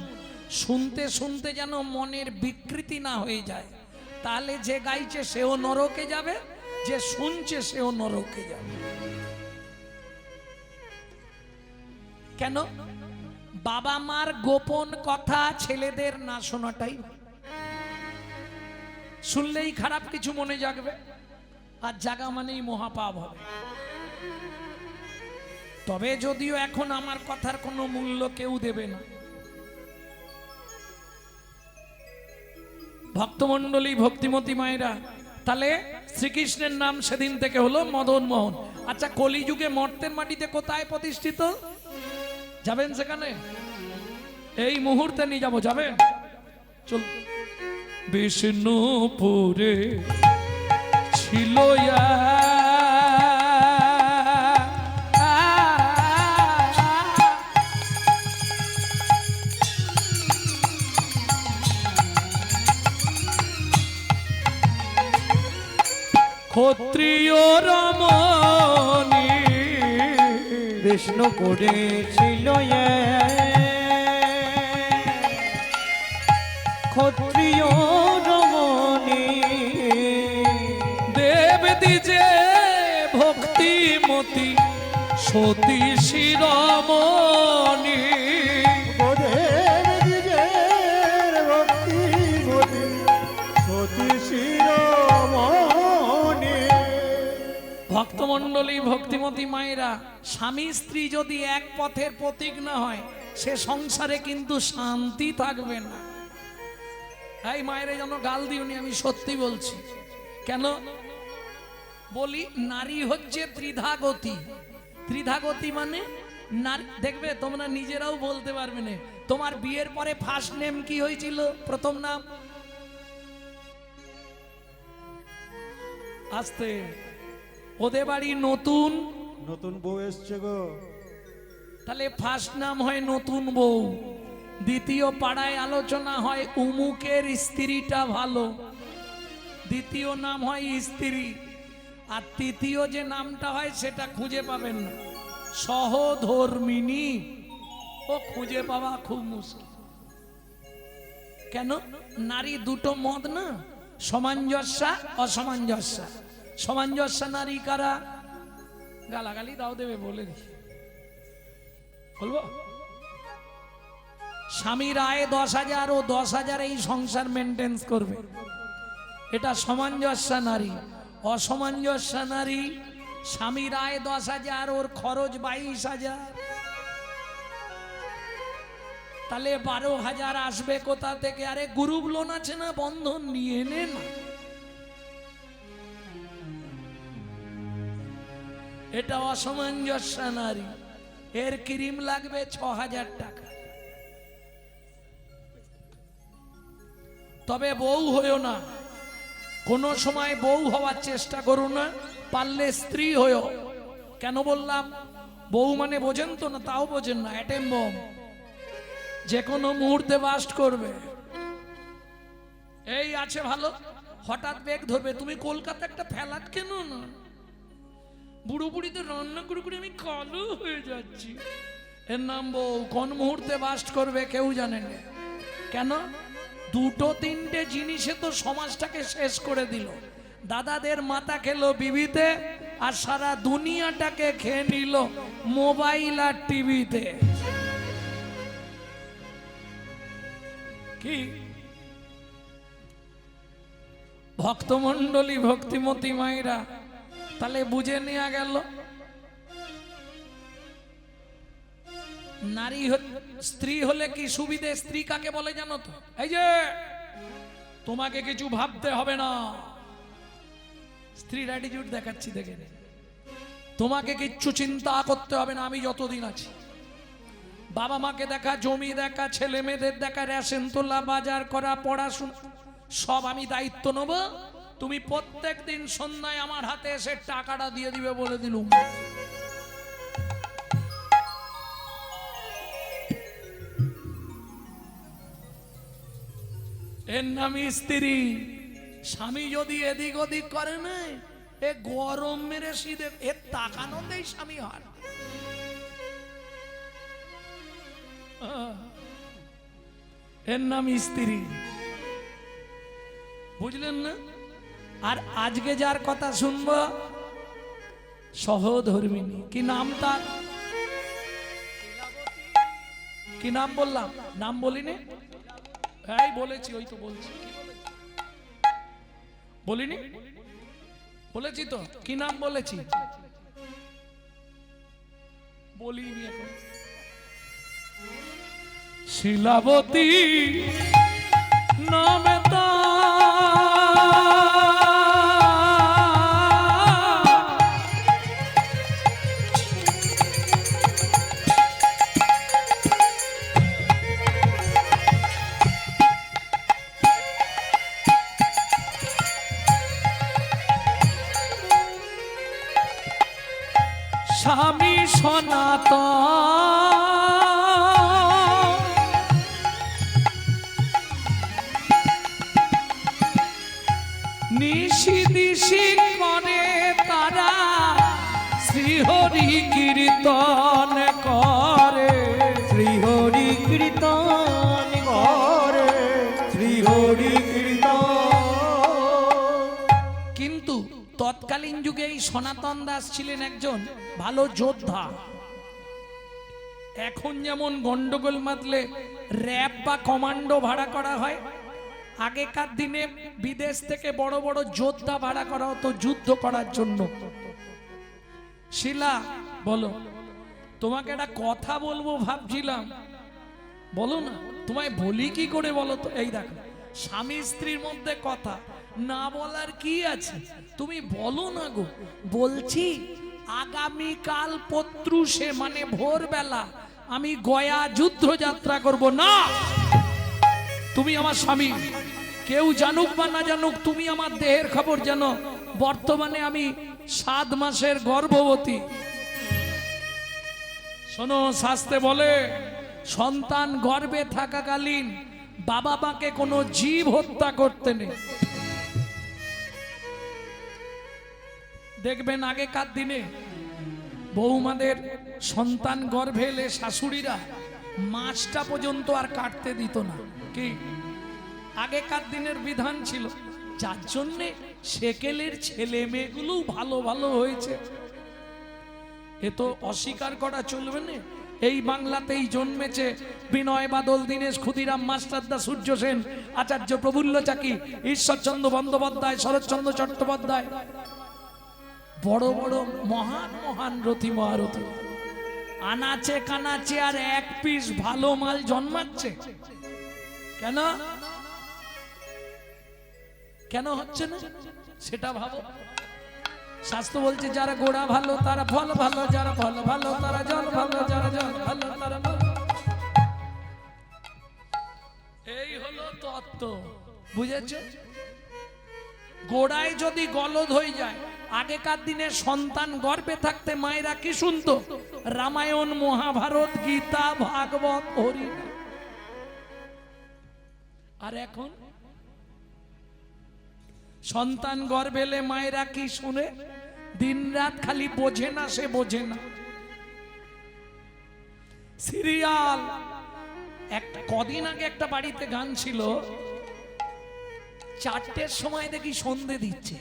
শুনতে শুনতে যেন মনের বিকৃতি না হয়ে যায়। তাহলে যে গাইছে সেও নরকে যাবে, যে শুনছে সেও নরকে যাবে। কেন? বাবা মার গোপন কথা ছেলেদের না শোনাটাই, শুনলেই খারাপ কিছু মনে জাগবে, আর জাগা মানেই মহাপাপ হবে। তবে যদিও এখন আমার কথার কোনো মূল্য কেউ দেবে না। ভক্তমণ্ডলী, ভক্তিমতী মায়েরা, তাহলে শ্রীকৃষ্ণের নাম সেদিন থেকে হলো মদন মোহন। আচ্ছা, কলিযুগে মর্তের মাটিতে কোথায় প্রতিষ্ঠিত? যাবেন সেখানে? এই মুহূর্তে নিয়ে যাবো, যাবেন? চল। বিষ্ণুপুরে ছিল ক্ষত্রিয় রমণী, বিষ্ণুপুরে ছিল ক্ষত্রিয় রমণী, দেব দিজে ভক্তিমতী সতী শিরোমণি। ওদের নিজের ভক্তি মতি সতী শিরোমণি। ভক্তমণ্ডলী, ভক্তিমতী মায়েরা, স্বামী স্ত্রী যদি এক পথের প্রতীক না হয়, সে সংসারে কিন্তু শান্তি থাকবে না। এই মায়েরা যেন গাল দিওনি, আমি সত্যি বলছি। কেন বলি? নারী হচ্ছে ত্রিধাগতি। ত্রিধাগতি মানে নারী, দেখবে তোমরা নিজেরাও বলতে পারবে না। তোমার বিয়ের পরে ফার্স্ট নেম কি হয়েছিল? প্রথম নাম? আস্তে। ওদের বাড়ি নতুন, নতুন বউ এসছে গো। তাহলে ফার্স্ট নাম হয় নতুন বউ। দ্বিতীয় পাড়ায় আলোচনা হয় উমুকের স্ত্রীটা ভালো, দ্বিতীয় নাম হয় স্ত্রী। আর তৃতীয় যে নামটা হয় সেটা খুঁজে পাবেন না, সহধর্মিনী। ও খুঁজে পাওয়া খুব মুশকিল। কেন? নারী দুটো মত না, সামঞ্জস্যা অসামঞ্জস্যা। সামঞ্জস্য নারী কারা? গালাগালি দাও দেবে বলে দি, বলবো? স্বামীর আয় 10,000, ও 10,000 এই সংসার মেনটেন্স করবে, এটা সামঞ্জস্য নারী। অসামঞ্জস্য নারী, স্বামীর আয় 10,000, ওর খরচ 22,000, তাহলে 12,000 আসবে কোথা থেকে? আরে গ্রুপ লোন আছে না, বন্ধন নিয়ে নে না। এটা অসামঞ্জস্য নারী। এর ক্রিম লাগবে 6,000 টাকা। তবে বউ হইও না, কোন সময় বউ হওয়ার চেষ্টা করো না, পারলে স্ত্রী হইও। কেন বললাম? বউ মানে বোঝেন তো না? তাও বোঝেন না, অ্যাটেম বম, যে কোনো মুহূর্তে বাস্ট করবে। এই আছে ভালো, হঠাৎ বেগ ধরবে। তুমি কলকাতা একটা ফ্ল্যাট কেন না? বুড়ো বুড়িতে রান্না করে করে আমি কালো হয়ে যাচ্ছি। এর নাম বউ। কোন মুহূর্তে বাস্ট করবে কেউ জানে না। কেন? দুটো তিনটে জিনিসে তো সমাজটাকে শেষ করে দিল। দাদাদের মাথা খেলো বিবিতে, আর সারা দুনিয়াটাকে খেয়ে নিল মোবাইল আর টিভিতে। কি ভক্তমণ্ডলী, ভক্তিমতী মায়েরা, তাহলে বুঝে নেওয়া গেল নারী স্ত্রী হলে কি সুবিধে। স্ত্রী কাকে বলে জানো তো? এই যে তোমাকে কিছু ভাবতে হবে না, স্ত্রীর অ্যাটিটিউড দেখাচ্ছি, দেখে নে। তোমাকে কিচ্ছু চিন্তা করতে হবে না, আমি যতদিন আছি। বাবা মাকে দেখা, জমি দেখা, ছেলে মেয়েদের দেখা, রেশন তোলা, বাজার করা, পড়াশোনা, সব আমি দায়িত্ব নেব। তুমি প্রত্যেক দিন সন্ধ্যায় আমার হাতে এসে টাকাটা দিয়ে দিবে বলে দিলুম। এর নাম স্ত্রী। স্বামী যদি এদিক ওদিক করে না, এ গরম মেরে শীতে এর তাকানোতেই স্বামী হার। এর নাম স্ত্রী। বুঝলেন না? আর আজকে যার কথা শুনবো সহধর্মিনী, কি নাম তার? কি নাম বললাম? নাম বলিনি? এই বলেছি, ওই তো বলছি। বলিনি? বলেছি তো, কি নাম বলেছি? বলিনি এখন। শিলাবতী নামে স্বামী সনাতন নিশি দিশি করে তারা শ্রীহরি কীর্তন করে, শ্রীহরি কীর্তন করে, শ্রীহরি কীর্তন। কিন্তু তৎকালীন যুগে এই সনাতন দাস ছিলেন একজন ভালো যোদ্ধা। এখন যেমন গন্ডগোল মাতলে র্যাব বা কমান্ডো ভাড়া করা হয়, আগেকার দিনে বিদেশ থেকে বড় বড় যোদ্ধা ভাড়া করা হতো যুদ্ধ করার জন্য। শিলা বলো, তোমাকে একটা কথা বলবো ভাবছিলাম, বলো না। তোমায় বলি কি করে বলো তো? এই দেখো, স্বামী স্ত্রীর মধ্যে কথা না বলার কি আছে, তুমি বলো না গো। বলছি আগামীকাল পত্রুষে মানে ভোরবেলা আমি গয়া যুদ্ধ যাত্রা করব না। তুমি আমার স্বামী, কেউ জানুক বা না জানুক, তুমি আমার দেহের খবর জানো। বর্তমানে আমি 7 মাসের গর্ভবতী। শোনো, শাস্ত্রে বলে সন্তান গর্ভে থাকাকালীন বাবা মাকে কোনো জীব হত্যা করতে নেই। দেখবেন আগেকার দিনে বৌমাদের সন্তান গর্ভে এলে শাশুড়িরা মাছটা পর্যন্ত আর কাটতে দিত না। কি আগেকার দিনের বিধান ছিল, যার জন্যে সেকেলের ছেলে মেয়েগুলো ভালো ভালো হয়েছে। এ তো অস্বীকার করা চলবে না। এই বাংলাতেই জন্মেছে বিনয় বাদল, দীনেশ ক্ষুদিরাম, মাস্টারদা, সূর্য সেন, আচার্য প্রফুল্ল চাকি, ঈশ্বরচন্দ্র বন্দ্যোপাধ্যায়, শরৎচন্দ্র চট্টোপাধ্যায়, বড় বড় মহান মহান রথী মহারথী। আনাচে কানাচে আর এক পিস ভালো মাল জন্মাচ্ছে কেন? কেন হচ্ছে না সেটা ভাবো। শাস্ত্র বলছে যারা গোড়া ভালো তারা ফল ভালো, যারা ফল ভালো তারা জল ভালো, যারা জল ভালো তারা ভালো। এই হলো তত্ত্ব, বুঝেছ? গোড়ায় যদি গলদ হয়ে যায়, আগেকার দিনে সন্তান গর্ভে থাকতে মায়েরা কি শুনতো? রামায়ণ, মহাভারত, গীতা, ভাগবত, হরি। আর এখন সন্তান গর্ভে এলে মায়েরা কি শুনে? দিনরাত খালি বোঝে না, সে বোঝে না। সিরিয়াল। কদিন আগে একটা বাড়িতে গান ছিল, 4টের সময় দেখি সন্ধে দিচ্ছে।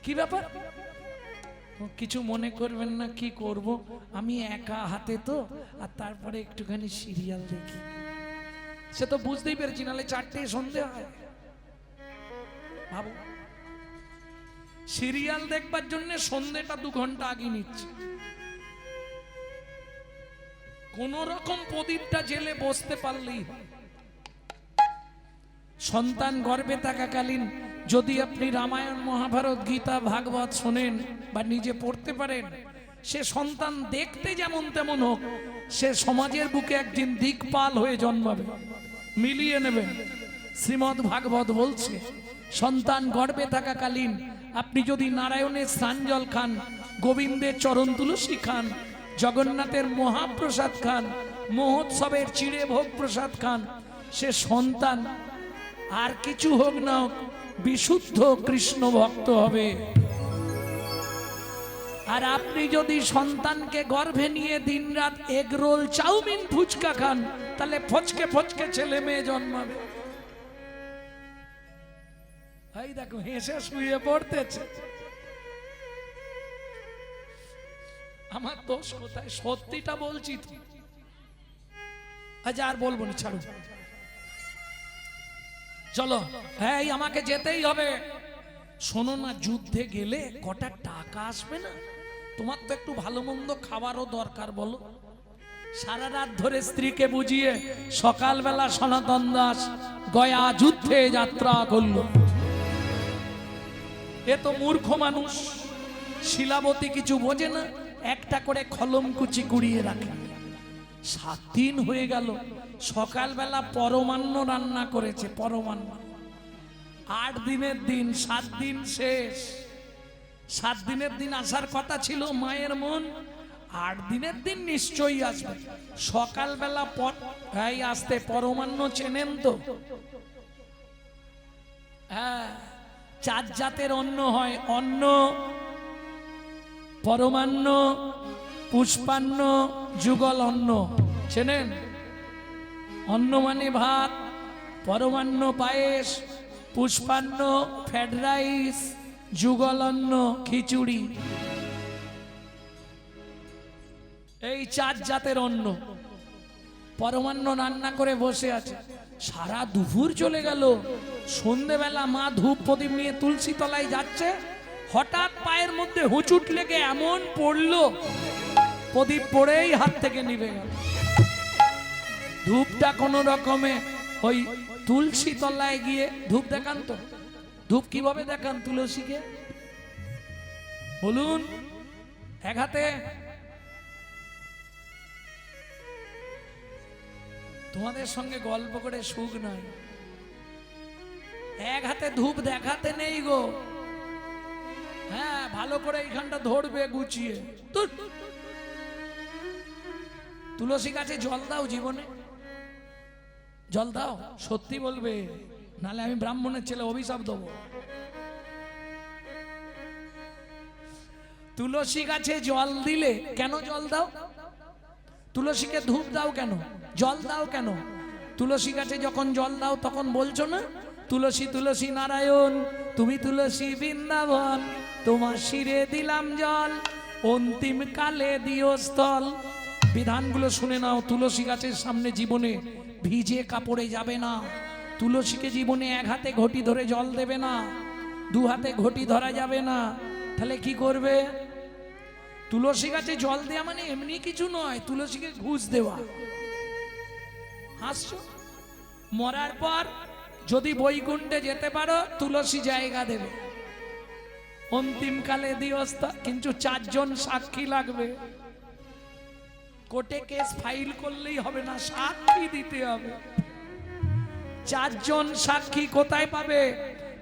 কি ব্যাপার? কিছু মনে করবেন না, কি করব, আমি একা হাতে তো, আর তারপরে একটুখানি সিরিয়াল দেখি। সে তো বুঝতেই পেরেছি, নাহলে 4টে সন্ধে হয়। ভাবো, সিরিয়াল দেখবার জন্য সন্ধেটা 2 ঘন্টা আগে নিচ্ছে। কোন রকম প্রদীপটা জেলে বসতে পারলেই। সন্তান গর্ভে থাকাকালীন যদি আপনি রামায়ণ, মহাভারত, গীতা, ভাগবত শোনেন বা নিজে পড়তে পারেন, সে সন্তান দেখতে যেমন তেমন হোক, সে সমাজের বুকে একদিন দিকপাল হয়ে জন্মাবে। মিলিয়ে নেবেন। শ্রীমদ্ ভাগবত বলছে, সন্তান গর্ভে থাকাকালীন আপনি যদি নারায়ণের স্নানজল খান, গোবিন্দের চরণ তুলসী খান, জগন্নাথের মহাপ্রসাদ খান, মহোৎসবের চিড়ে ভোগ প্রসাদ খান, সে সন্তান আর কিছু হোক না হোক বিশুদ্ধ কৃষ্ণ ভক্ত হবে। আর আপনি যদি সন্তানকে গর্ভে নিয়ে দিনরাত এগরোল, চাউমিন, ফুচকা খান, তাহলে ফচকে ফচকে ছেলে মেয়ে জন্মাবে। এই দেখো হেসে শুয়ে পড়তেছে। আমার দোষ কোথায়? সত্যিটা বলছি তো। আচ্ছা আর বলবো না, ছাড়ো। চলো, হ্যাঁ আমাকে যেতেই হবে। শোনো না, যুদ্ধে গেলে কটা টাকা আসবে না? তোমার তো একটু ভালো মন্দ খাবারও দরকার, বলো। সারা রাত ধরে স্ত্রীকে বুঝিয়ে সকালবেলা সনাতন দাস গয়া যুদ্ধে যাত্রা করলো। এ তো মূর্খ মানুষ, শিলাবতী কিছু বোঝে না, একটা করে কলম কুচি কুড়িয়ে রাখে। 7 দিন হয়ে গেল, সকালবেলা পরমান্ন রান্না করেছে, পরমান্ন। 8 দিনের দিন, 7 দিন শেষ। 7 দিনের দিন আসার কথা ছিল মায়ের মন, 8 দিনের দিন নিশ্চয়ই আসবে। সকালবেলা এই আসতে পরমান্ন চেনেন তো? হ্যাঁ, 4 জাতের অন্ন হয়। অন্ন, পরমান্ন, পুষ্পান্ন, যুগল অন্ন। চেনেন? অন্ন মানে ভাত, পরমান্ন পায়েস, পুষ্পান্ন ফ্রাইড রাইস, যুগল অন্ন খিচুড়ি। এই 4 জাতের অন্ন। পরমান্ন রান্না করে বসে আছে, সারা দুপুর চলে গেল। সন্ধেবেলা মা ধূপ প্রদীপ নিয়ে তুলসী তলায় যাচ্ছে, হঠাৎ পায়ের মধ্যে হুচুট লেগে এমন পড়লো, প্রদীপ পড়েই হাত থেকে নিভে গেল। ধূপটা কোন রকমে ওই তুলসী তলায় গিয়ে ধূপ দেখান তো। ধূপ কিভাবে দেখান তুলসীকে বলুন? এক হাতে। তোমাদের সঙ্গে গল্প করে সুখ নাই, এক হাতে ধূপ দেখাতে নেই গো। হ্যাঁ, ভালো করে এইখানটা ধরবে গুছিয়ে। তুলসী গাছে জল দাও, জীবনে জল দাও, সত্যি বলবে, নালে আমি ব্রাহ্মণের ছেলে অভিশাপ দেবো। তুলসী গাছে জল দিলে কেন জল দাও? তুলসীকে ধূপ দাও কেন, জল দাও কেন? তুলসী গাছে যখন জল দাও তখন বলছো না, তুলসী তুলসী নারায়ণ, তুমি তুলসী বৃন্দাবন, তোমার শিরে দিলাম জল, অন্তিম কালে দিও স্থল। বিধানগুলো শুনে নাও। তুলসী গাছের সামনে জীবনে ভিজে কাপড়ে যাবে না। তুলসীকে জীবনে এক হাতে ঘটি ধরে জল দেবে না, 2 হাতে ঘটি ধরা যাবে না। তাহলে কি করবে? তুলসী গাছে জল দেওয়া মানে এমনি কিছু নয়, তুলসীকে ঘুষ দেওয়া। হাসছো? মরার পর যদি বৈকুণ্ঠে যেতে পারো, তুলসী জায়গা দেবে। অন্তিমকালে দিওস্তা, কিন্তু 4 জন সাক্ষী লাগবে। কোর্টে কেস ফাইল করলেই হবে না, সাক্ষী দিতে হবে। 4 জন সাক্ষী কোথায় পাবে?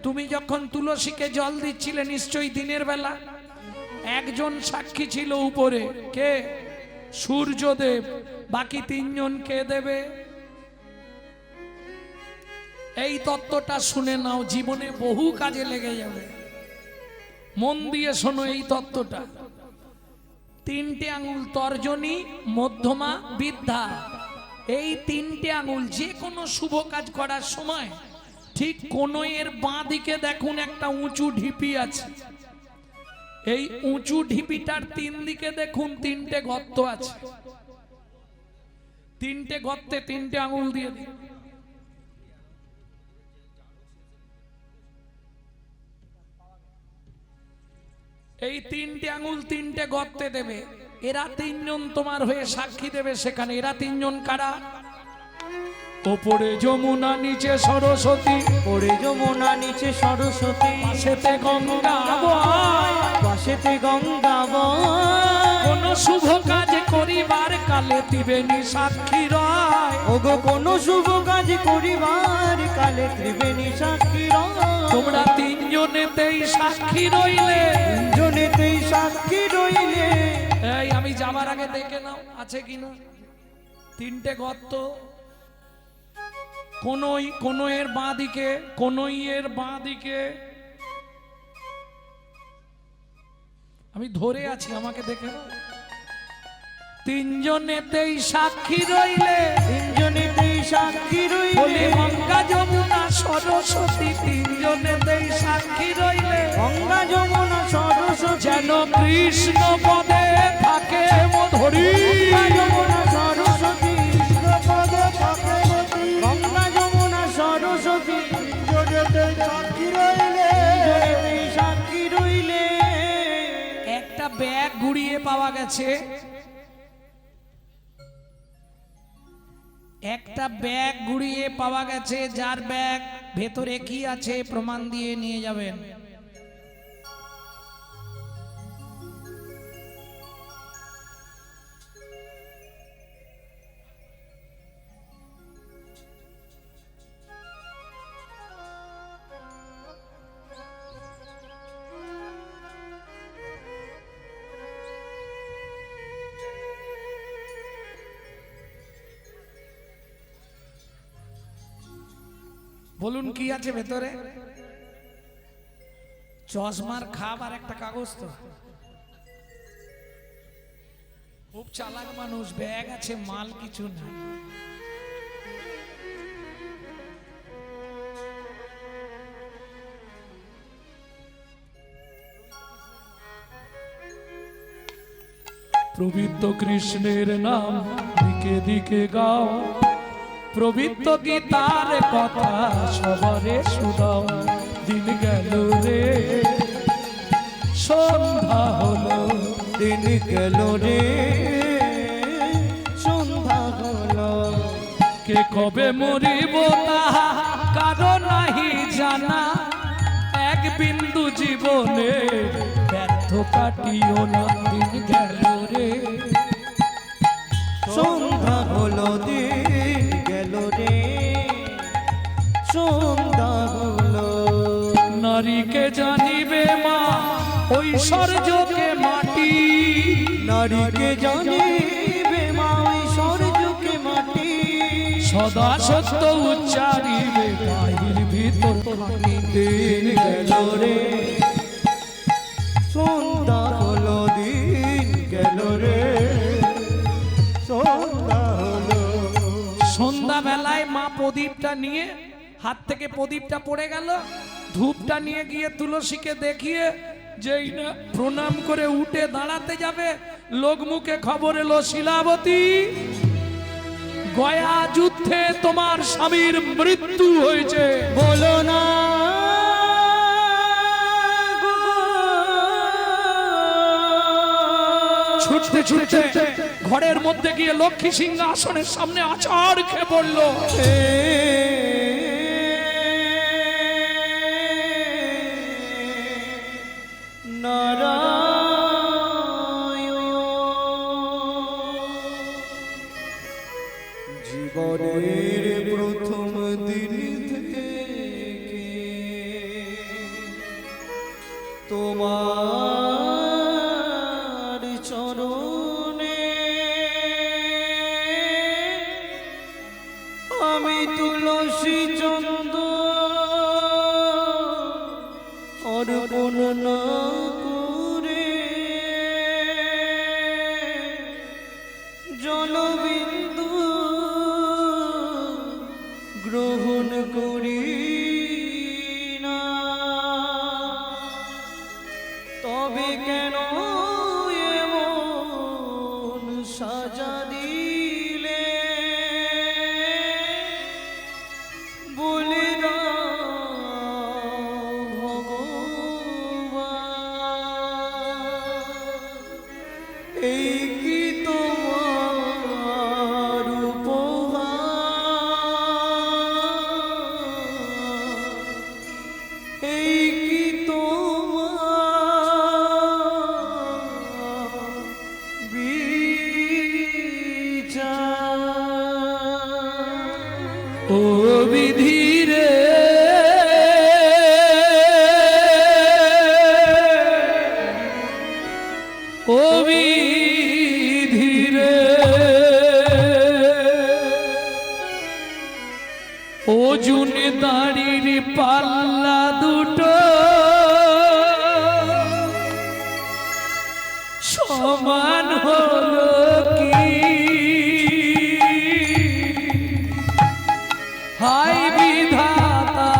তুমি যখন তুলসীকে জল দিচ্ছিলে নিশ্চয়ই দিনের বেলা, একজন সাক্ষী ছিল উপরে, কে? সূর্যদেব। বাকি 3 জন কে দেবে? এই তত্ত্বটা শুনে নাও, জীবনে বহু কাজে লেগে যাবে। মন দিয়ে শোনো এই তত্ত্বটা। 3টে আঙুল, তর্জনী, মধ্যমা, বৃদ্ধা। এই 3টে আঙুল যে কোনো শুভ কাজ করার সময় ঠিক কোণের বাঁ দিকে দেখুন একটা উঁচু ঢিপি আছে। এই উঁচু ঢিপিটার 3 দিকে দেখুন 3টে গর্ত আছে। 3টে গর্তে 3টে আঙুল দিয়ে দিন। এই 3টে আঙুল 3টে গর্তে দেবে। এরা 3 জন তোমার হয়ে সাক্ষী দেবে সেখানে। এরা 3 জন কারা? ওপরে যমুনা, নিচে সরস্বতী। ওরে যমুনা, নিচে সরস্বতী, পাশেতে গঙ্গা বয়, পাশেতে গঙ্গা বয়। কোন শুভ কাজ করিবার কালে ত্রিবেণী সাক্ষী রয়। ওগো কোন শুভ কাজ করিবার কালে ত্রিবেণী সাক্ষী রয়। তোমরা 3 জনেতেই সাক্ষী রইলে, 3 জনেতেই সাক্ষী রইলে। এই আমি যাবার আগে দেখে নাও আছে কিনা। 3টে গর্ত, কোনয়ের বাঁ দিকে, কোনইয়ের বাঁ দিকে। আমি ধরে আছি, আমাকে দেখে নাও। 3 জনেতেই সাক্ষী রইলে, 3 জনেতেই সাক্ষী রইলে। বলে গঙ্গা যমুনা সরস্বতী তিনজনেতেই সাক্ষী রইলে গঙ্গা যমুনা সরস্বতী যেন কৃষ্ণ পদে থাকে মধুরী। গঙ্গা যমুনা সরস্বতী কৃষ্ণপদে থাকে মতি, গঙ্গা যমুনা সরস্বতী জগতে সাক্ষী রইলে। জগতে সাক্ষী রইলে। একটা ব্যাগ ঘুরিয়ে পাওয়া গেছে, একটা ব্যাগ ঘুরিয়ে পাওয়া গেছে, যার ব্যাগ ভেতরে কি আছে প্রমাণ দিয়ে নিয়ে যাবেন। বলুন কি আছে ভেতরে? চশমার খাপ আর একটা কাগজ। তো খুব চালাক মানুষ, ব্যাগ আছে মাল কিছু নাই। প্রবৃত্ত কৃষ্ণের নাম দিকে দিকে গাও, প্রবৃত্ত গীতার কথা সবারে শুধাও। দিন গেল রে সন্ধ্যা হলো, দিন গেল রে সন্ধ্যা হলো। কে কবে মরিব তাহা কারো নাহি জানা, এক বিন্দু জীবনে ব্যর্থ কাটিও না। দিন গেল রে সন্ধ্যা হলো, দিন গেল রে সন্ধ্যা হলো। নারীকে জানিবে মা ঐশ্বর্যকে মাটি, নারীকে জানিবে মা ঐশ্বর্যকে মাটি। সদা সত্য উচ্চারিবে বাহির ভিতর খানি। দিন গেল রে সন্ধ্যা হলো, দিন গেল রে সন্ধ্যা হলো। সন্ধ্যা বেলায় মা প্রদীপটা নিয়ে, হাত থেকে প্রদীপটা পড়ে গেল, ধূপটা নিয়ে গিয়ে তুলসীকে দেখিয়ে যেই না প্রণাম করে উঠে দাঁড়াতে যাবে, লোক মুখে খবর এলো শিলাবতী গয়া যুদ্ধে তোমার স্বামীর মৃত্যু হয়েছে। বলো না ছুটতে ছুটতে ঘরের মধ্যে গিয়ে লক্ষ্মী সিংহাসনের সামনে আছাড় খেয়ে পড়লো। জীবনের প্রথম দিন থেকে তোমার চরণে আমি তুলসী চন্দ অর্পণ না করে জলবিন্দু গ্রহণ করি না, তবে কেন এমন সাজা দিলে বলে দাও ভগবান। এই কি তোমার উপহার, এই কি তোমার বিচার। ও বিধি রে ও বিধি রে, ও জুন দাড়ির পাল্লা দুটো সমান হলো কি? হাই বিধাতা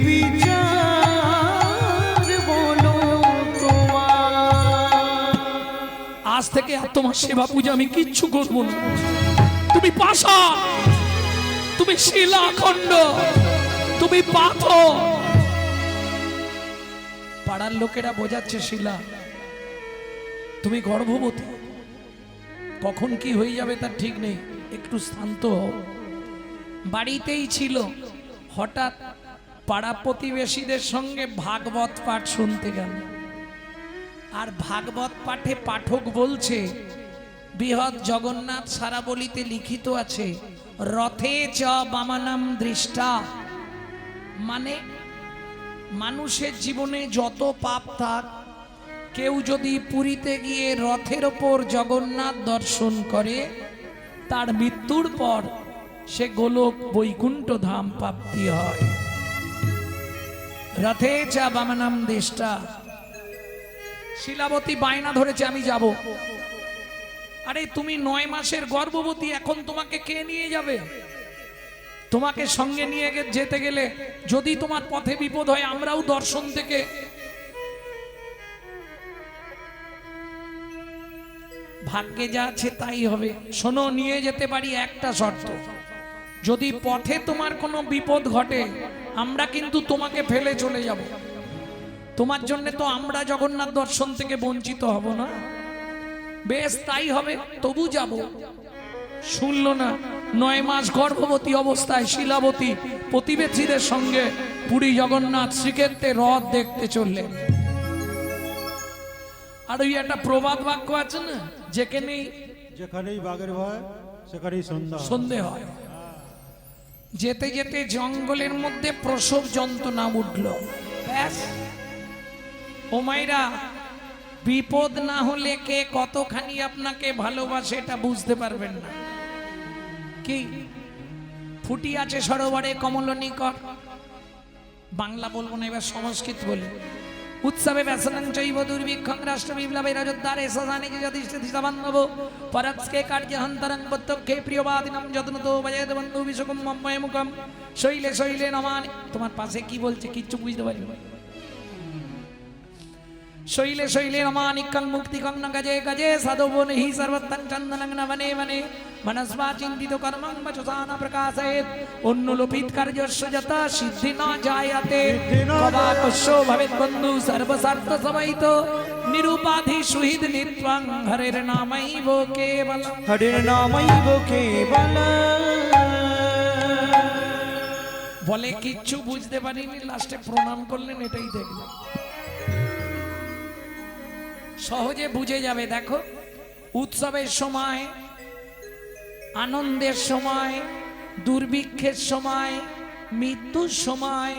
বিচার বলো তোমার। আজ থেকে আর তোমার সেবা পূজা আমি কিচ্ছু করবো না। তুমি পাশা, তুমি শিলাখণ্ড, তুমি পাথর। পাড়ার লোকেরা বোঝাচ্ছে শিলা, তুমি গর্ভবতী, কখন কি হয়ে যাবে তার ঠিক নেই, একটু শান্ত হও। বাড়িতেই ছিল, হঠাৎ পাড়া প্রতিবেশীদের সঙ্গে ভাগবত পাঠ শুনতে গেল। আর ভাগবত পাঠে পাঠক বলছে, বৃহৎ জগন্নাথ সারাবলিতে লিখিত আছে, রথে চ বামানাম দৃষ্টা, মানে মানুষের জীবনে যত পাপ থাক, কেউ যদি পুরীতে গিয়ে রথের ওপর জগন্নাথ দর্শন করে, তার মৃত্যুর পর সে গোলক বৈকুণ্ঠ ধাম প্রাপ্তি হয়। রথে চা বামানাম দৃষ্টা। শিলাবতী বায়না ধরেছে আমি যাব। আরে তুমি 9 মাসের গর্ভবতী, এখন তোমাকে কে নিয়ে যাবে? তোমাকে সঙ্গে নিয়ে যেতে গেলে যদি তোমার পথে বিপদ হয়, আমরাও দর্শন থেকে ভাগ্যে যা আছে তাই হবে। শোনো, নিয়ে যেতে পারি একটা শর্ত, যদি পথে তোমার কোনো বিপদ ঘটে, আমরা কিন্তু তোমাকে ফেলে চলে যাব। তোমার জন্য তো আমরা জগন্নাথ দর্শন থেকে বঞ্চিত হব না। বেশ তাই হবে, তবু যাব। শুনলো না, 9 মাস গর্ভবতী অবস্থায় শিলাবতী প্রতিবেশীদের সঙ্গে পুরী জগন্নাথ শ্রীক্ষেত্রে রথ দেখতে চললেন। আর ওই একটা প্রবাদ বাক্য আছে না, যেখানেই বাঘের ভয় সেখানেই সন্ধে হয়। যেতে যেতে জঙ্গলের মধ্যে প্রসব যন্ত্রণা উঠল। ব্যাস, ও মাইরা, বিপদ না হলে কে কতখানি আপনাকে ভালোবাসে এটা বুঝতে পারবেন না। কি ফুটি আছে সরোবরে কমলনিকর, বাংলা বলবো না, এবার সংস্কৃত বলি। উৎসবে ব্যসনং চৈব দুর্ভিক্ষং রাষ্ট্র বিপ্লবে রাজোদ্ধারে সজানে যদিষ্ঠিতি বান্ধব পরস্কে কার্যহন্তরং প্রত্যক্ষে প্রিয়বাদিনম যত্নতো বজেদ বন্ধু বিশ্বকম মম্ময় মুখম শৈলে শৈলে নমানি। তোমার পাশে কি বলছে কিচ্ছু বুঝতে পারি না। শৈলে শৈলে নমানিকং মুক্তিকং ন গজে গজে সাধবন হি সর্বত্তং চন্দনং ন বনে বনে মনস্বা চিন্তিত কর্মং বচসান প্রকাশয়েত অনুলোপিত কার্যস্য যথা সিদ্ধি ন জায়তে কবাকস্য ভবেৎ বন্ধু সর্বস্বার্থ সমাহিত নিরুপাধি সুহৃদ নিত্যং হরের নামৈব কেবলম। হরের নামৈব কেবলম। বলে কিচ্ছু বুঝতে পারিনি, লাস্টে প্রণাম করলেন, এটাই দেখলেন। সহজে বুঝে যাবে। দেখো, উৎসবের সময়, আনন্দের সময়, দুর্ভিক্ষের সময়, মৃত্যুর সময়,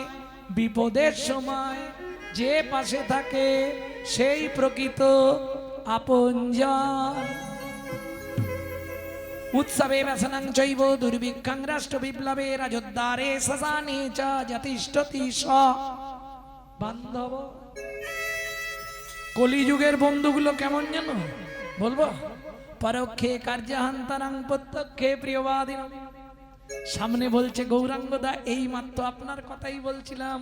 বিপদের সময় যে পাশে থাকে সেই প্রকৃত আপনজন। উৎসবে ব্যসনং চৈব দুর্ভিক্ষং রাষ্ট্র বিপ্লবে রাজোদ্ধারে শ্মশানে চ যতিষ্ঠতি স বান্ধব। কলিযুগের বন্ধুগুলো কেমন যেন বলবো, পরোক্ষে কার্যহন্তরং প্রত্যক্ষে প্রিয়বাদিন। সামনে বলছে গৌরাঙ্গদা, এই মাত্র আপনার কথাই বলছিলাম,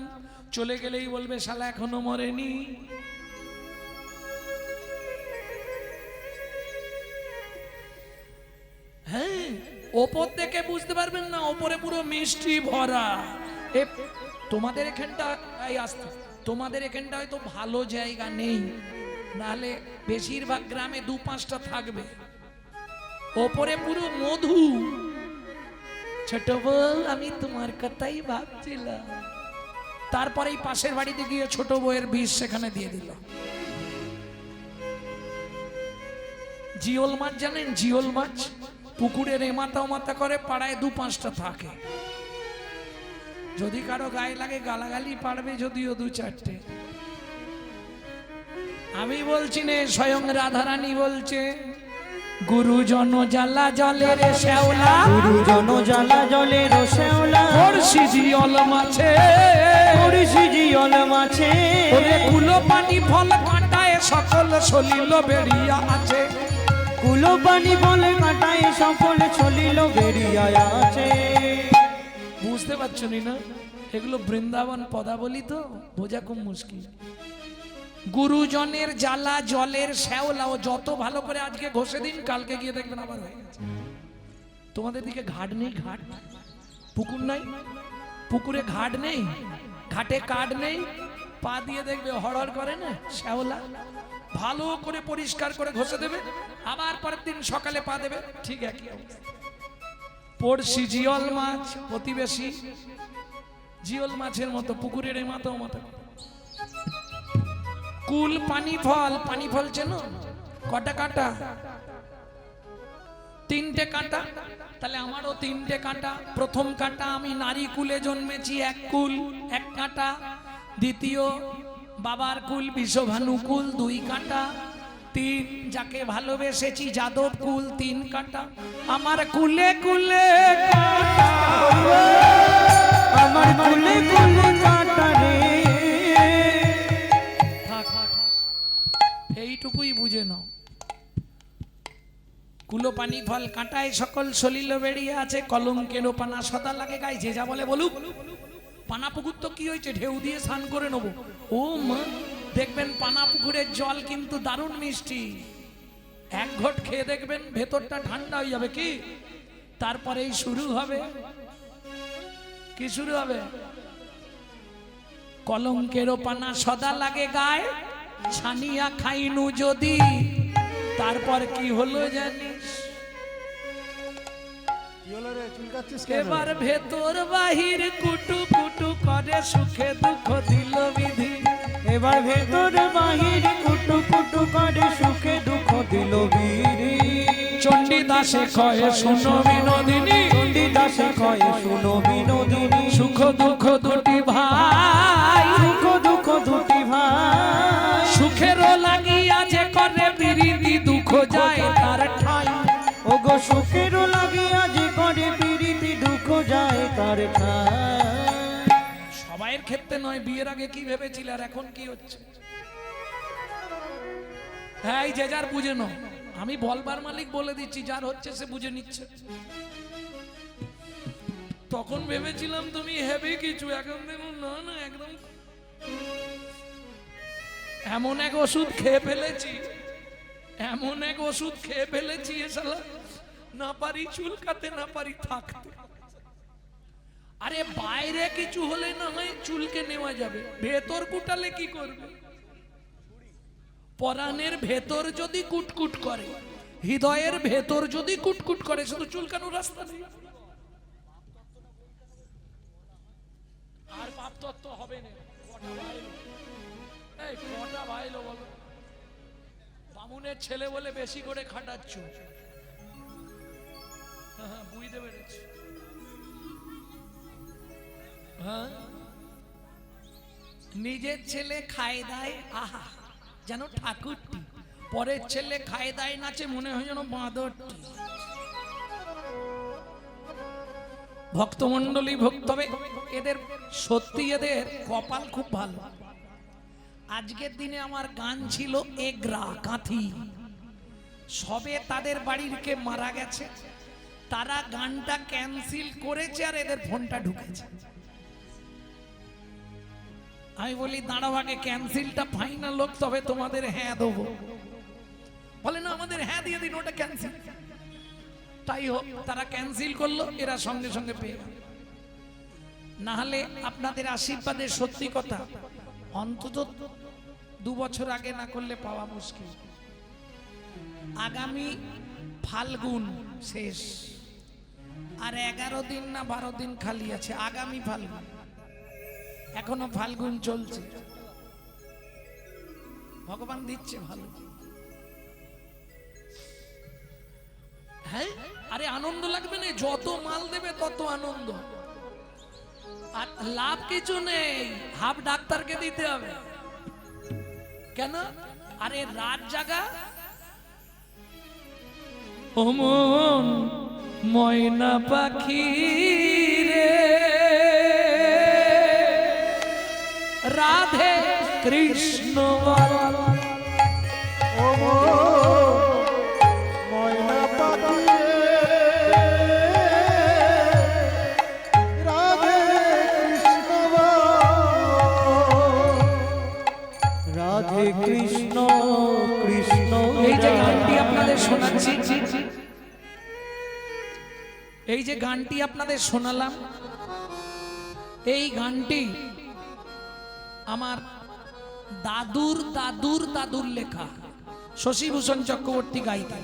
চলে গেলেই বলবে শালা এখনো মরেনি। হ্যাঁ, ওপর থেকে বুঝতে পারবেন না, ওপরে পুরো মিষ্টি ভরা। তোমাদের এখানটা আসতে, তোমাদের এখানটা হয়তো ভালো জায়গা নেই, নাহলে বেশিরভাগ গ্রামে 2-5টা থাকবে। ওপরে পুরো মধু। ছোট বউ, আমি তোমার কথাই ভাবছিলাম। তারপরেই পাশের বাড়িতে গিয়ে ছোট বউয়ের বিষ সেখানে দিয়ে দিল। জিওল মাছ জানেন? জিওল মাছ পুকুরের এমাতা ওমাতা করে, পাড়ায় 2-5টা থাকে। যদি কারো গায়ে লাগে গালাগালি পারবে, যদিও 2-4টে। আমি বলছি না, স্বয়ং রাধারানী বলছে, গুরুজন জ্বালা জলের শ্যাওলা, গুরুজন জ্বালা জলের শ্যাওলা, পড়শি জিওল মাছে, পড়শি জিওল মাছে, ওরে কুলো পানি ফল কাঁটায় সকল সলিল বেরিয়া আছে। কুলো পানি ফল কাঁটায় সকল সলিল বেরিয়া আছে। বুঝতে পারছো না? এগুলো বৃন্দাবন পদাবলী তো বোঝা খুব মুশকিল। গুরুজনের জ্বালা জলের শ্যাওলাও যত ভালো করে আজকে ঘষে দিন, কালকে গিয়ে দেখবেন আবার হয়ে গেছে। তোমাদের দিকে ঘাট নেই? ঘাট পুকুর নাই? পুকুরে ঘাট নেই? ঘাটে কাঠ নেই? পা দিয়ে দেখবে হড়হড় করে না শ্যাওলা, ভালো করে পরিষ্কার করে ঘষে দেবে, আবার পরের দিন সকালে পা দেবে, ঠিক একই অবস্থা। পড়শি জিওল মাছ, প্রতিবেশী জিওল মাছের মতো পুকুরের এই মাথা মাথা। কুল পানি ফল চেনো? কটা কাটা? 3টে কাটা। তাহলে আমারও 3টে কাটা। প্রথম কাটা, আমি নারী কুলে জন্মেছি, 1 কুল 1 কাটা। দ্বিতীয় বাবার কুল বিষভানু কুল, 2 কাটা। 3 যাকে ভালোবেসেছি যাদব কুল, 3 কাটা। আমার কুলে কুলে কাটা, আমার কুলে কুলে কাটা রে। এইটুকুই বুঝে নাও। কুলো পানি ফল কাঁটায় সকল সলিল বেরিয়ে আছে, কলঙ্কেরও পানা সদা লাগে গায়ে। যে যা বলে বলুক, পানা পুকুর তো কি হয়েছে, ঢেউ দিয়ে স্নান করে নেবো। ও মা, দেখবেন পানা পুকুরের জল কিন্তু দারুণ মিষ্টি। 1 ঘট খেয়ে দেখবেন ভেতরটা ঠান্ডা হয়ে যাবে। কি তারপরেই শুরু হবে, কি শুরু হবে? কলঙ্কেরও পানা সদা লাগে গায়ে, ছানিয়া খাইনু যদি। তারপর কি হলো জানিস? কি হলো রে, চুলকাচ্ছিস কেন? এবার ভেতর বাহির কুটু কুটু করে, সুখে দুঃখ দিল বিধি। এবার ভেতর বাহির কুটু কুটু করে, সুখে দুঃখ দিল বিধি। চণ্ডীদাসে কয়ে শুনো বিনোদিনী, চণ্ডীদাসে কয়ে শুনো বিনোদিনী। সুখ দুঃখ দুটি ভাই, সুখ দুঃখ দুটি ভাই। সুখেরও লাগিয়া যে করে প্রীতি, দুঃখ যায় তার ঠাই। ওগো সুখেরও লাগিয়া যে করে প্রীতি, দুঃখ যায় তার ঠাই। সবাইয়ের ক্ষেত্রে নয়। বিয়ের আগে কি ভেবেছিলে আর এখন কি হচ্ছে? হ্যাঁ, এই যে যার বুঝে নাও। আমি বলবার মালিক বলে দিচ্ছি, যার হচ্ছে সে বুঝে নিচ্ছে। তখন ভেবেছিলাম তুমি হেভি কিছু, এখন দেখুন না না, একদম এমন এক ওষুধ খেয়ে ফেলেছি, এমন এক ওষুধ খেয়ে ফেলেছি, এ শালা না পারি চুলকাতে, না পারি থাকতে। আরে বাইরে কিছু হলে না হয় চুলকে নেওয়া যাবে, ভেতর কুটালে কি করবে? পরাণের ভেতর যদি কুটকুট করে, হৃদয়ের ভেতর যদি কুটকুট করে, শুধু চুলকানোর রাস্তা নেই। আর পাপ তত্ত্ব হবে না। কটা বাইলো, এই কটা বাইলো বলো? বামুনের ছেলে বলে বেশি করে খাটাচ্ছ। হ্যাঁ, বুঝতে পেরেছি। হ্যাঁ, নিজের ছেলে খায় দায় আহা যেন ঠাকুরটি, পরের ছেলে খায় দায় নাচে মনে হয় যেন বাঁদরটি। ভক্তমন্ডলী তবে এদের সত্যি এদের কপাল খুব ভালো। আজকের দিনে আমার গান ছিল এগরা কাঁথি, সবে তাদের বাড়ির কে মারা গেছে, তারা গানটা ক্যান্সেল করেছে আর এদের ফোনটা ঢুকেছে। আমি বলি দাঁড়াও, আগে ক্যান্সেলটা ফাইনাল হোক তবে তোমাদের হ্যাঁ দেবো। বলে না, আমাদের হ্যাঁ দিয়ে দিন, ওটা ক্যান্সেল। তাই হোক, তারা ক্যান্সেল করলো, এরা সঙ্গে সঙ্গে পেয়ে গেল। না হলে আপনাদের আশীর্বাদে সত্যি কথা অন্তত 2 বছর আগে না করলে পাওয়া মুশকিল। আগামী ফাল্গুন শেষ, আর 11 দিন না 12 দিন খালি আছে। আগামী ফাল্গুন, এখনো ফাল্গুন চলছে, ভগবান দিচ্ছে ভালো। হ্যাঁ, আরে আনন্দ লাগবে না, যত মাল দেবে তত আনন্দ। আর লাভ কিছু নেই, হাফ ডাক্তারকে দিতে হবে। কেন? আরে রাত জাগা ওমন ময়না পাখি রে, রাধে কৃষ্ণ বল। ময়না পাখি রে, রাধে কৃষ্ণ শোনাচ্ছি। এই যে গানটি আপনাদের শোনালাম, এই গানটি আমার দাদুর দাদুর দাদুর লেখা। শশীভূষণ চক্রবর্তী গাইতেন।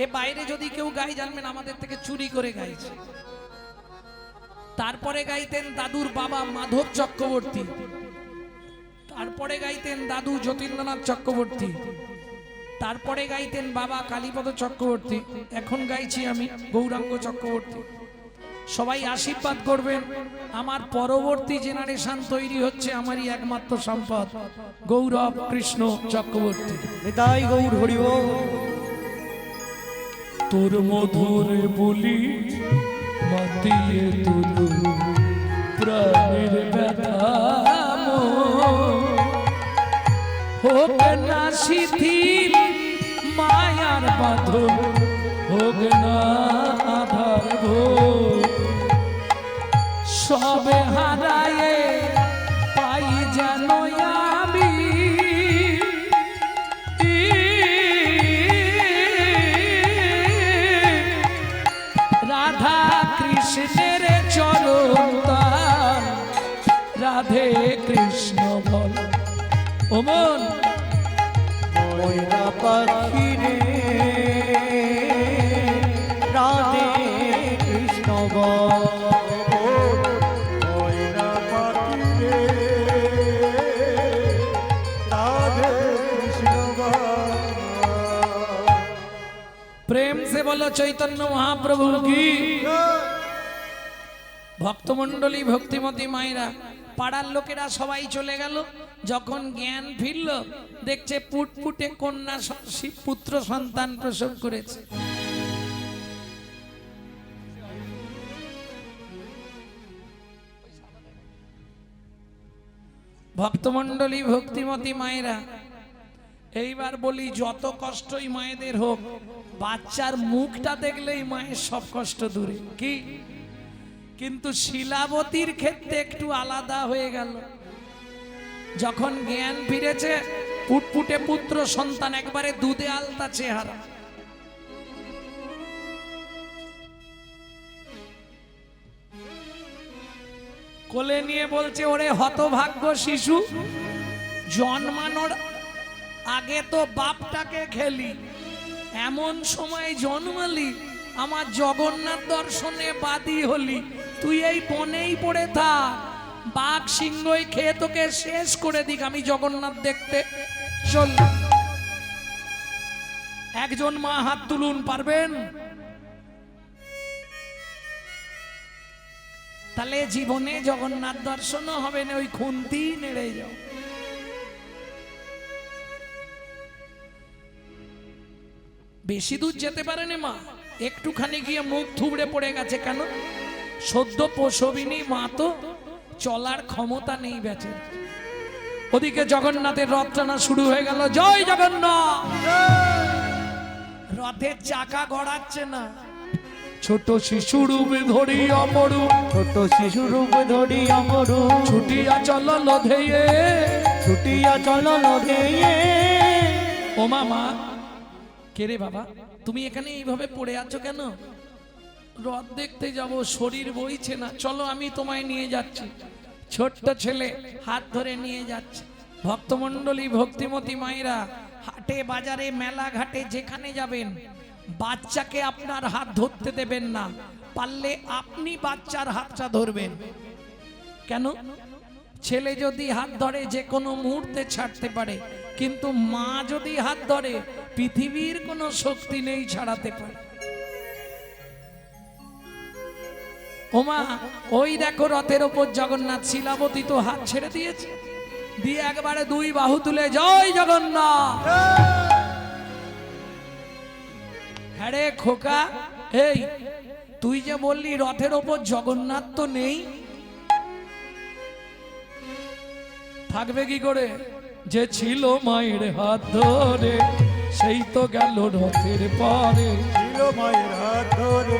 এ বাইরে যদি কেউ গাই জানবেন আমাদের থেকে চুরি করে গাইছে। তারপরে গাইতেন দাদুর বাবা মাধব চক্রবর্তী, তারপরে গাইতেন দাদু যতীন্দ্রনাথ চক্রবর্তী, তারপরে গাইতেন বাবা কালীপদ চক্রবর্তী, এখন গাইছি আমি গৌরাঙ্গ চক্রবর্তী। সবাই আশীর্বাদ করবেন। আমার পরবর্তী জেনারেশন তৈরি হচ্ছে, আমারই একমাত্র সম্পদ গৌরব কৃষ্ণ চক্রবর্তী। তাই গৌর হরি বল। তোর মধুর বলি মাতিয়ে তুলু প্রাণের ব্যথা হোক না শিথিল মায়ার বাঁধন, হোক না আধার ভোর, সবে হারায়ে পাই যেন আমি রাধা কৃষ্ণের চরণ তাল, রাধে কৃষ্ণ বল। ও মন ময়না পাখি রে রাধে কৃষ্ণ বল। ময়না পাখি রে রাধে কৃষ্ণ বল। प्रेम से बोलो चैतन्य महाप्रभु की। ভক্তমণ্ডলী ভক্তিমতী মায়েরা, পাড়ার লোকেরা সবাই চলে গেল। যখন জ্ঞান ফিরল দেখছে পুটপুটে কন্যা পুত্র সন্তান প্রসব করেছে। ভক্তমণ্ডলী ভক্তিমতী মায়েরা, এইবার বলি যত কষ্টই মায়েদের হোক, বাচ্চার মুখটা দেখলেই মায়ের সব কষ্ট দূরে কি। কিন্তু শিলাবতীর ক্ষেত্রে একটু আলাদা হয়ে গেল। যখন জ্ঞান ফিরেছে, পুটপুটে পুত্র সন্তান, একবারে দুধে আলতা চেহারা। কোলে নিয়ে বলছে, ওরে হতভাগ্য শিশু, জন্মানোর আগে তো বাপটাকে খেলি, এমন সময় জন্মালি, আমার জগন্নাথ দর্শনে বাদী হলি, তুই এই বনেই পড়ে থাক, বাঘ সিংহই খেয়ে তোকে শেষ করে দিক, আমি জগন্নাথ দেখতে চল। একজন মা হাত তুলুন, পারবেন? তাহলে জীবনে জগন্নাথ দর্শনও হবে না, ওই খুন্তি নেড়ে যাও। বেশি দূর যেতে পারেনি মা, একটুখানি গিয়ে মুখ থুবড়ে পড়ে গেছে। কেন? সদ্য প্রসবিনী মা তো, চলার ক্ষমতা নেই বেঁচে। ওদিকে জগন্নাথের রথ টানা শুরু হয়ে গেল। জয় জগন্নাথ। রথের চাকা গড়াচ্ছে না। ছোট শিশু রূপে ধরি অমরু, ছোট শিশু রূপ ধরি অমরু, ছুটিয়া চল লধেয়ে, ছুটিয়া চল লধেয়ে। ও মামা, কে রে বাবা, তুমি এখানে এইভাবে পড়ে আছো কেন? রথ দেখতে যাব, শরীর বইছে না, চলো আমি তোমায় নিয়ে যাচ্ছি। ছোট্ট ছেলে হাত ধরে নিয়ে যাচ্ছে। ভক্তমণ্ডলী ভক্তিমতী মায়েরা, হাটে বাজারে মেলা ঘাটে যেখানে যাবেন, বাচ্চাকে আপনার হাত ধরতে দেবেন না। পারলে আপনি বাচ্চার হাতটা ধরবেন। কেন? ছেলে যদি হাত ধরে যে কোনো মুহূর্তে ছাড়তে পারে, কিন্তু মা যদি হাত ধরে পৃথিবীর কোনো শক্তি নেই ছাড়াতে পারে। ওমা, ওই দেখো রথের ওপর জগন্নাথ, শিলাবতী তো হাত ছেড়ে দিয়েছে, দিয়ে একবারে দুই বাহু তুলে জয় জগন্নাথ। হ্যাঁ রে খোকা, এই তুই যে বললি রথের ওপর জগন্নাথ তো নেই, থাকবে কি করে? যে ছিল মায়ের হাত ধরে, সেই তো গেল রথের পরে। ছিল মায়ের হাত ধরে,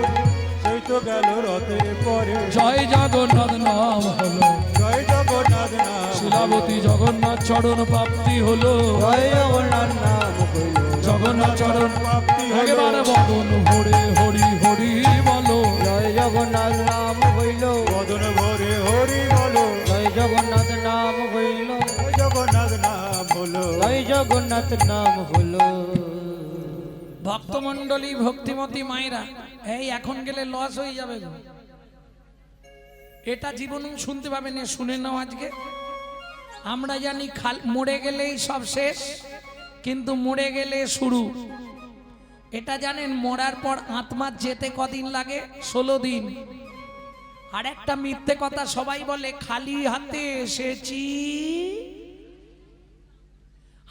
সেই তো গেল রথের পরে। জয় জগন্নাথ নাম হলো, জয় জগন্নাথ নাম। শিলাবতী জগন্নাথ চরণ প্রাপ্তি হলো। জয় জগন্নাথ নাম হইল, জগন্নাথ চরণ প্রাপ্তি হলো। একেবারে বদন ভরে হরি হরি বলো জয় জগন্নাথ নাম হইল, বদন ভরে হরি বলো, জয় জগন্নাথ নাম হইল, জগন্নাথ নাম হলো। জয় জগন্নাথ নাম হলো। ভক্তমণ্ডলী ভক্তিমতী মায়েরা, এই এখন গেলে লস হয়ে যাবে গো। এটা জীবনে শুনতে পাবেন না, শুনে নাও আজকে। আমরা জানি মরে গেলেই সব শেষ, কিন্তু মরে গেলে শুরু। এটা জানেন মরার পর আত্মার যেতে কদিন লাগে? 16 দিন। আর একটা মিথ্যে কথা সবাই বলে, খালি হাতে এসেছি।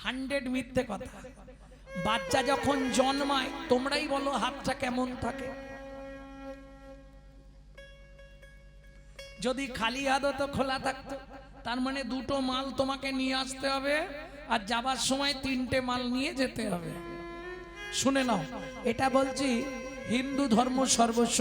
100 মিথ্যে কথা। বাচ্চা যখন জন্মায় তোমরাই বলো হাতটা কেমন থাকে? যদি খালি হাত হতো, খোলা থাকতো, তার মানে 2টো মাল তোমাকে নিয়ে আসতে হবে, আর যাবার সময় 3টে মাল নিয়ে যেতে হবে। শুনে নাও, এটা বলছি হিন্দু ধর্ম সর্বস্ব